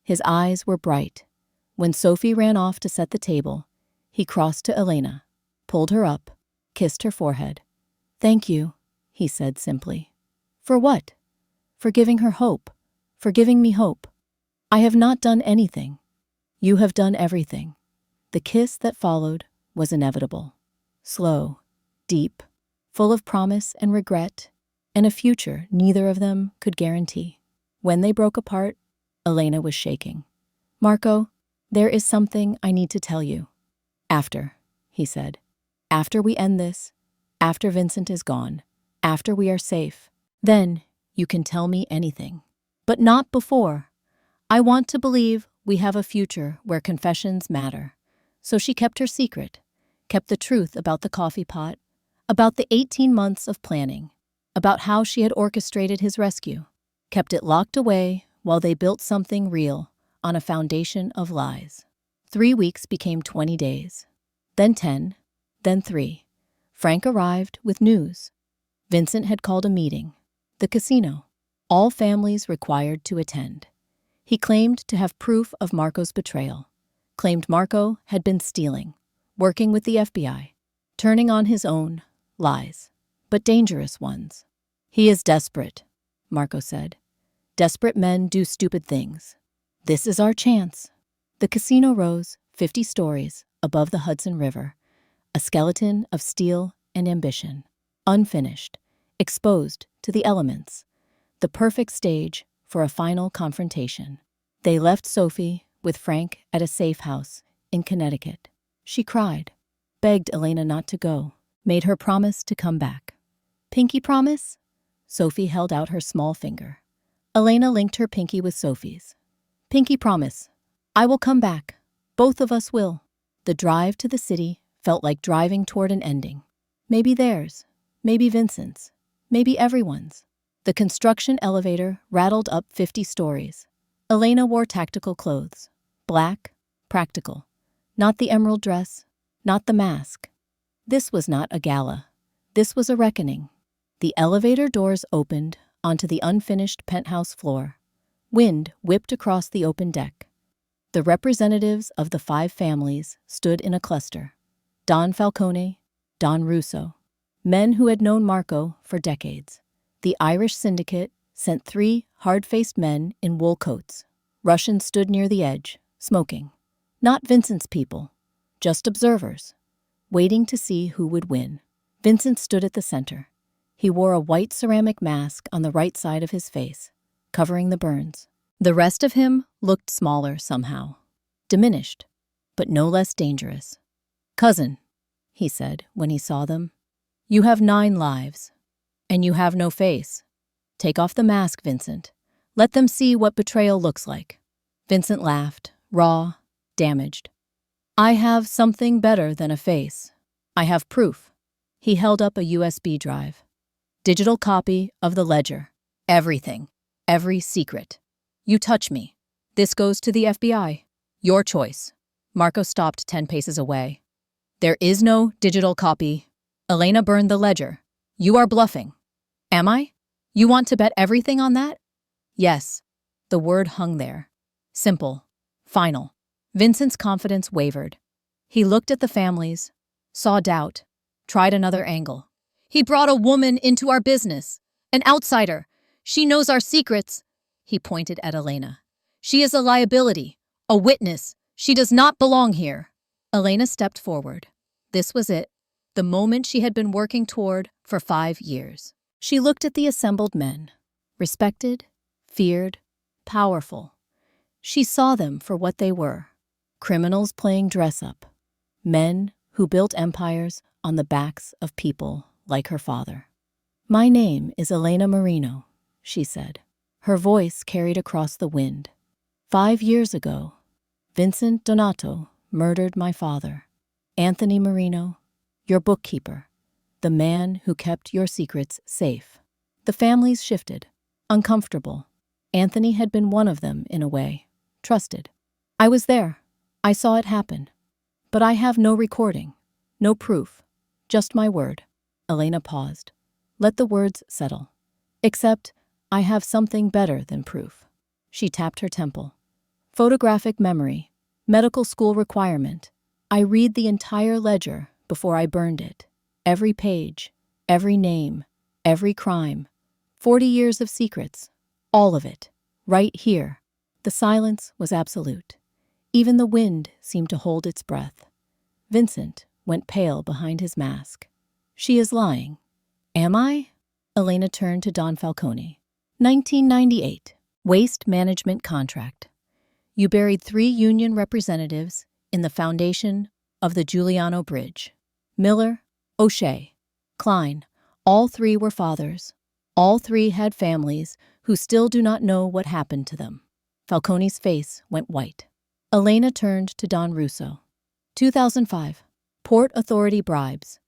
His eyes were bright. When Sophie ran off to set the table, he crossed to Elena, pulled her up, kissed her forehead. Thank you, he said simply. For what? For giving her hope. For giving me hope. I have not done anything. You have done everything. The kiss that followed was inevitable. Slow, deep, full of promise and regret, and a future neither of them could guarantee. When they broke apart, Elena was shaking. Marco, there is something I need to tell you. After, he said. After we end this, after Vincent is gone, after we are safe, then you can tell me anything. But not before. I want to believe we have a future where confessions matter. So she kept her secret, kept the truth about the coffee pot, about the 18 months of planning, about how she had orchestrated his rescue, kept it locked away while they built something real on a foundation of lies. 3 weeks became 20 days, then 10, then 3. Frank arrived with news. Vincent had called a meeting. The casino. All families required to attend. He claimed to have proof of Marco's betrayal. Claimed Marco had been stealing, working with the FBI, turning on his own lies, but dangerous ones. He is desperate, Marco said. Desperate men do stupid things. This is our chance. The casino rose 50 stories above the Hudson River, a skeleton of steel and ambition, unfinished, exposed to the elements, the perfect stage for a final confrontation. They left Sophie with Frank at a safe house in Connecticut. She cried, begged Elena not to go, made her promise to come back. Pinky promise? Sophie held out her small finger. Elena linked her pinky with Sophie's. Pinky promise. I will come back. Both of us will. The drive to the city felt like driving toward an ending. Maybe theirs, maybe Vincent's, maybe everyone's. The construction elevator rattled up 50 stories. Elena wore tactical clothes. Black, practical. Not the emerald dress, not the mask. This was not a gala. This was a reckoning. The elevator doors opened onto the unfinished penthouse floor. Wind whipped across the open deck. The representatives of the 5 families stood in a cluster. Don Falcone, Don Russo, men who had known Marco for decades. The Irish syndicate sent 3 hard-faced men in wool coats. Russians stood near the edge, smoking. Not Vincent's people, just observers, waiting to see who would win. Vincent stood at the center. He wore a white ceramic mask on the right side of his face, covering the burns. The rest of him looked smaller somehow, diminished, but no less dangerous. Cousin, he said when he saw them, you have 9 lives, and you have no face. Take off the mask, Vincent. Let them see what betrayal looks like. Vincent laughed, raw, damaged. I have something better than a face. I have proof. He held up a USB drive. Digital copy of the ledger. Everything. Every secret. You touch me. This goes to the FBI. Your choice. Marco stopped 10 paces away. There is no digital copy. Elena burned the ledger. You are bluffing. Am I? You want to bet everything on that? Yes. The word hung there. Simple. Final. Vincent's confidence wavered. He looked at the families, saw doubt, tried another angle. He brought a woman into our business. An outsider. She knows our secrets. He pointed at Elena. She is a liability, a witness. She does not belong here. Elena stepped forward. This was it, the moment she had been working toward for 5 years. She looked at the assembled men, respected, feared, powerful. She saw them for what they were, criminals playing dress-up, men who built empires on the backs of people like her father. My name is Elena Marino, she said. Her voice carried across the wind. 5 years ago, Vincent Donato murdered my father. Anthony Marino, your bookkeeper, the man who kept your secrets safe. The families shifted, uncomfortable. Anthony had been one of them in a way, trusted. I was there. I saw it happen. But I have no recording, no proof, just my word. Elena paused. Let the words settle. Except, I have something better than proof. She tapped her temple. Photographic memory, medical school requirement. I read the entire ledger before I burned it. Every page, every name, every crime. 40 years of secrets. All of it. Right here. The silence was absolute. Even the wind seemed to hold its breath. Vincent went pale behind his mask. She is lying. Am I? Elena turned to Don Falcone. 1998. Waste management contract. You buried 3 union representatives in the foundation of the Giuliano Bridge. Miller, O'Shea, Klein, all 3 were fathers. All 3 had families who still do not know what happened to them. Falcone's face went white. Elena turned to Don Russo. 2005. Port Authority bribes.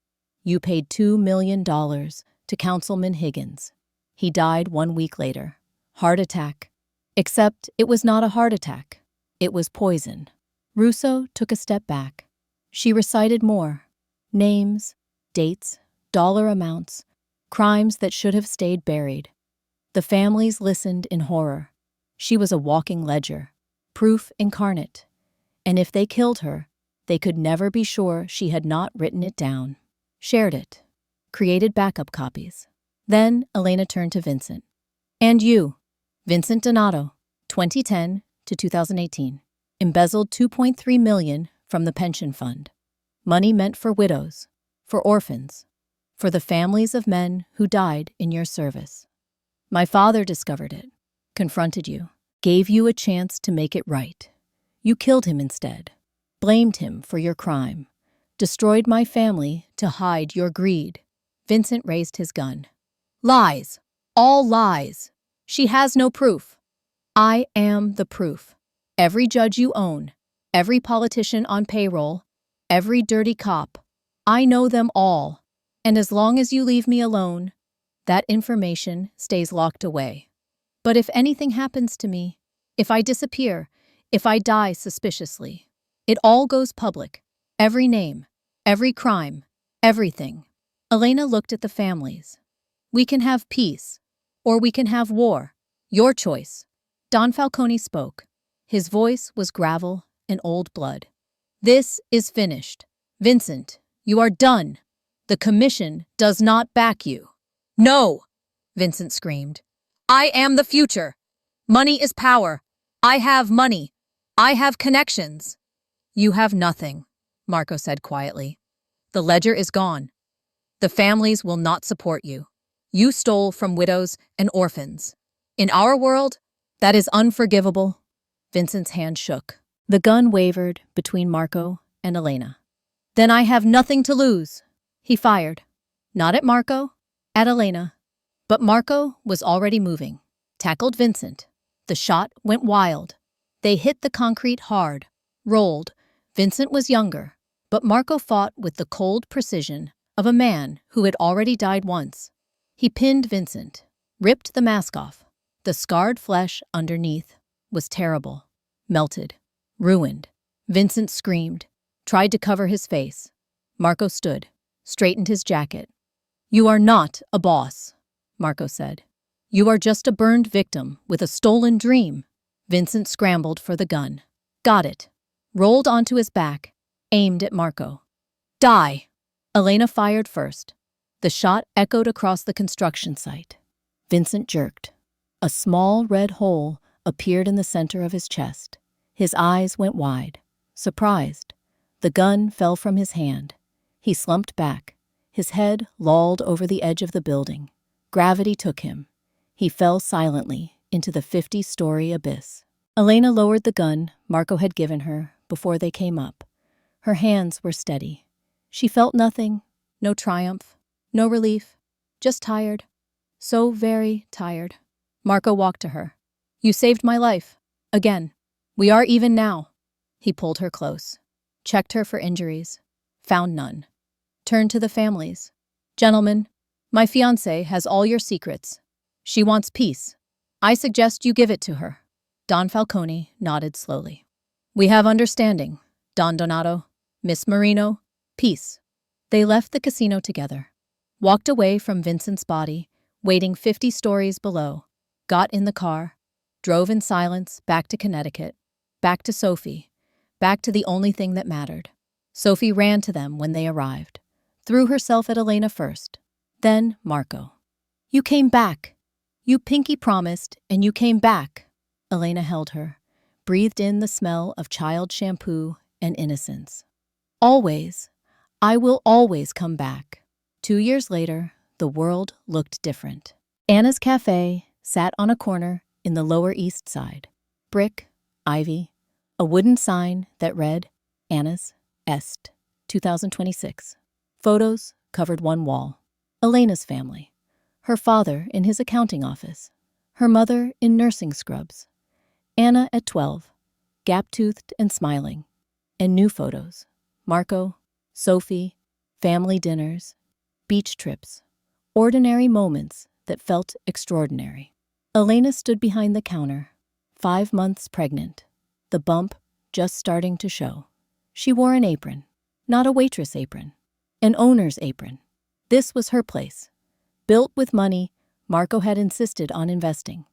You paid $2 million to Councilman Higgins. He died 1 week later. Heart attack. Except it was not a heart attack. It was poison. Russo took a step back. She recited more. Names, dates, dollar amounts, crimes that should have stayed buried. The families listened in horror. She was a walking ledger, proof incarnate. And if they killed her, they could never be sure she had not written it down, shared it, created backup copies. Then Elena turned to Vincent. And you, Vincent Donato, 2010 to 2018, embezzled $2.3 million from the pension fund. Money meant for widows, for orphans, for the families of men who died in your service. My father discovered it, confronted you, gave you a chance to make it right. You killed him instead, blamed him for your crime, destroyed my family to hide your greed. Vincent raised his gun. Lies. All lies. She has no proof. I am the proof. Every judge you own, every politician on payroll, every dirty cop. I know them all. And as long as you leave me alone, that information stays locked away. But if anything happens to me, if I disappear, if I die suspiciously, it all goes public. Every name, every crime, everything. Elena looked at the families. We can have peace, or we can have war. Your choice. Don Falcone spoke. His voice was gravel and old blood. This is finished. Vincent, you are done. The commission does not back you. No, Vincent screamed. I am the future. Money is power. I have money. I have connections. You have nothing, Marco said quietly. The ledger is gone. The families will not support you. You stole from widows and orphans. In our world, that is unforgivable. Vincent's hand shook. The gun wavered between Marco and Elena. Then I have nothing to lose. He fired. Not at Marco, at Elena. But Marco was already moving. Tackled Vincent. The shot went wild. They hit the concrete hard, rolled. Vincent was younger, but Marco fought with the cold precision of a man who had already died once. He pinned Vincent, ripped the mask off. The scarred flesh underneath was terrible, melted, ruined. Vincent screamed, tried to cover his face. Marco stood, straightened his jacket. "You are not a boss," Marco said. "You are just a burned victim with a stolen dream." Vincent scrambled for the gun. Got it. Rolled onto his back, aimed at Marco. "Die!" Elena fired first. The shot echoed across the construction site. Vincent jerked. A small red hole appeared in the center of his chest. His eyes went wide, surprised. The gun fell from his hand. He slumped back. His head lolled over the edge of the building. Gravity took him. He fell silently into the 50-story abyss. Elena lowered the gun Marco had given her before they came up. Her hands were steady. She felt nothing, no triumph, no relief, just tired. So very tired. Marco walked to her. "You saved my life. Again. We are even now." He pulled her close, checked her for injuries, found none. Turned to the families. "Gentlemen, my fiancée has all your secrets. She wants peace. I suggest you give it to her." Don Falcone nodded slowly. "We have understanding, Don Donato, Miss Marino, peace." They left the casino together, walked away from Vincent's body, waiting 50 stories below, got in the car, drove in silence back to Connecticut, back to Sophie, back to the only thing that mattered. Sophie ran to them when they arrived, threw herself at Elena first, then Marco. "You came back. You pinky promised, and you came back." Elena held her, breathed in the smell of child shampoo and innocence. "Always. I will always come back." 2 years later, the world looked different. Anna's Cafe sat on a corner in the Lower East Side. Brick, ivy, a wooden sign that read, "Anna's Est, 2026. Photos covered one wall. Elena's family. Her father in his accounting office. Her mother in nursing scrubs. Anna at 12, gap-toothed and smiling. And new photos. Marco, Sophie, family dinners, beach trips. Ordinary moments that felt extraordinary. Elena stood behind the counter, 5 months pregnant, the bump just starting to show. She wore an apron, not a waitress apron, an owner's apron. This was her place. Built with money Marco had insisted on investing.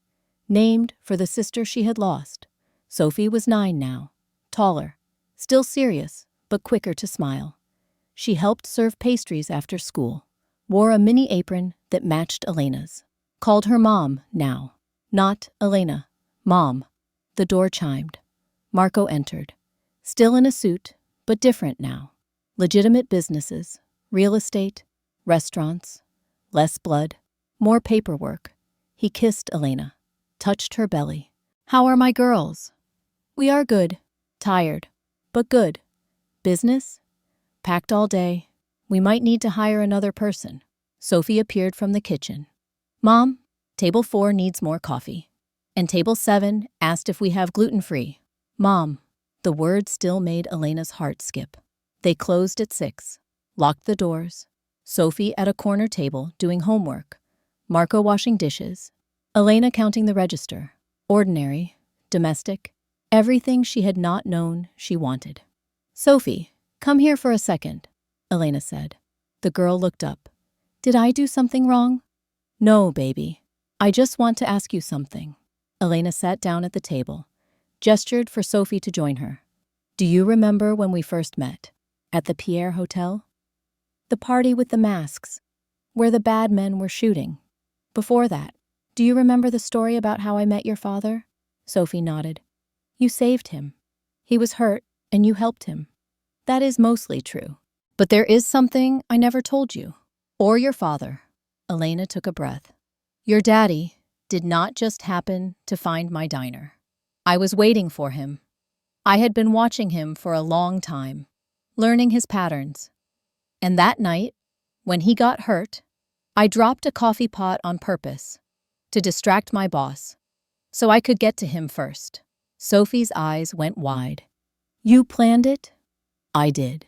Named for the sister she had lost. Sophie was 9 now, taller, still serious, but quicker to smile. She helped serve pastries after school, wore a mini apron that matched Elena's. Called her Mom now. Not Elena. Mom. The door chimed. Marco entered. Still in a suit, but different now. Legitimate businesses, real estate, restaurants, less blood, more paperwork. He kissed Elena, touched her belly. "How are my girls?" "We are good. Tired, but good." "Business?" "Packed all day. We might need to hire another person." Sophie appeared from the kitchen. "Mom, table 4 needs more coffee." And table 7 asked if we have gluten-free. "Mom." The word still made Elena's heart skip. They closed at 6, locked the doors. Sophie at a corner table doing homework. Marco washing dishes. Elena counting the register. Ordinary, domestic, everything she had not known she wanted. "Sophie, come here for a second," Elena said. The girl looked up. "Did I do something wrong?" "No, baby. I just want to ask you something." Elena sat down at the table, gestured for Sophie to join her. "Do you remember when we first met? At the Pierre Hotel? The party with the masks, where the bad men were shooting. Before that, do you remember the story about how I met your father?" Sophie nodded. "You saved him. He was hurt, and you helped him." "That is mostly true. But there is something I never told you. Or your father." Elena took a breath. "Your daddy did not just happen to find my diner. I was waiting for him. I had been watching him for a long time, learning his patterns. And that night, when he got hurt, I dropped a coffee pot on purpose to distract my boss, so I could get to him first." Sophie's eyes went wide. "You planned it?" "I did.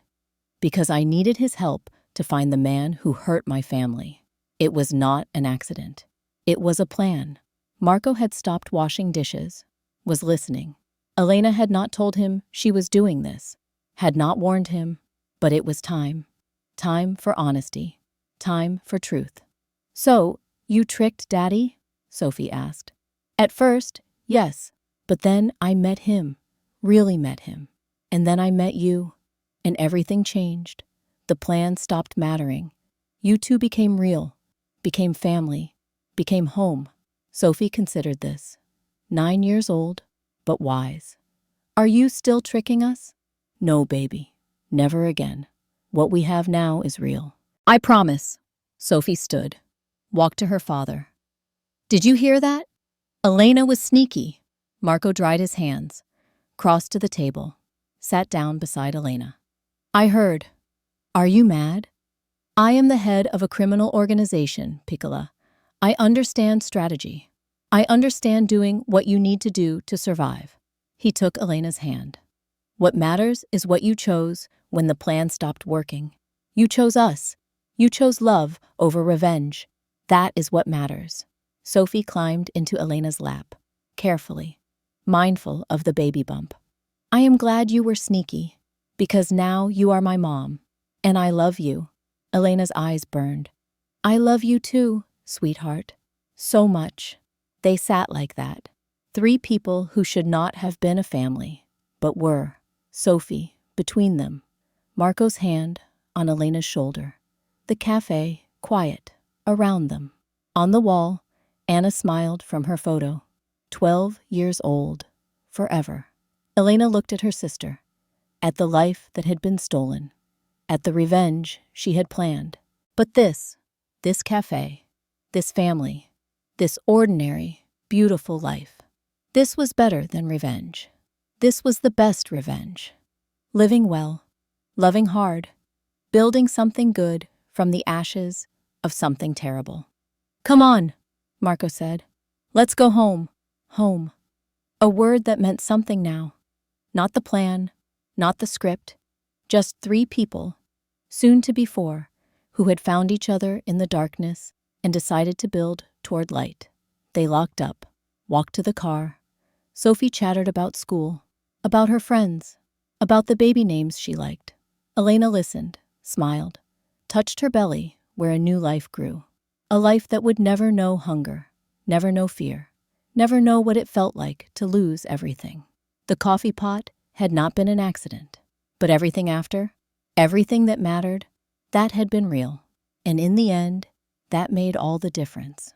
Because I needed his help to find the man who hurt my family. It was not an accident. It was a plan." Marco had stopped washing dishes, was listening. Elena had not told him she was doing this, had not warned him, but it was time. Time for honesty. Time for truth. "So, you tricked Daddy?" Sophie asked. "At first, yes, but then I met him, really met him. And then I met you, and everything changed. The plan stopped mattering. You two became real, became family, became home." Sophie considered this. 9 years old, but wise. "Are you still tricking us?" "No, baby. Never again. What we have now is real." "I promise." Sophie stood, walked to her father. "Did you hear that?" Elena was sneaky. Marco dried his hands, crossed to the table, sat down beside Elena. "I heard. Are you mad?" "I am the head of a criminal organization, Piccola. I understand strategy. I understand doing what you need to do to survive." He took Elena's hand. "What matters is what you chose when the plan stopped working. You chose us. You chose love over revenge. That is what matters." Sophie climbed into Elena's lap, carefully, mindful of the baby bump. "I am glad you were sneaky, because now you are my mom, and I love you." Elena's eyes burned. "I love you too, sweetheart. So much." They sat like that. 3 people who should not have been a family, but were. Sophie, between them. Marco's hand on Elena's shoulder. The cafe, quiet, around them. On the wall, Anna smiled from her photo. 12 years old, forever. Elena looked at her sister, at the life that had been stolen, at the revenge she had planned. But this cafe, this family, this ordinary, beautiful life, this was better than revenge. This was the best revenge. Living well, loving hard, building something good from the ashes of something terrible. "Come on," Marco said. "Let's go home." Home. A word that meant something now. Not the plan, not the script, just 3 people, soon to be 4, who had found each other in the darkness and decided to build toward light. They locked up, walked to the car. Sophie chattered about school, about her friends, about the baby names she liked. Elena listened, smiled, touched her belly where a new life grew. A life that would never know hunger, never know fear, never know what it felt like to lose everything. The coffee pot had not been an accident, but everything after, everything that mattered, that had been real. And in the end, that made all the difference.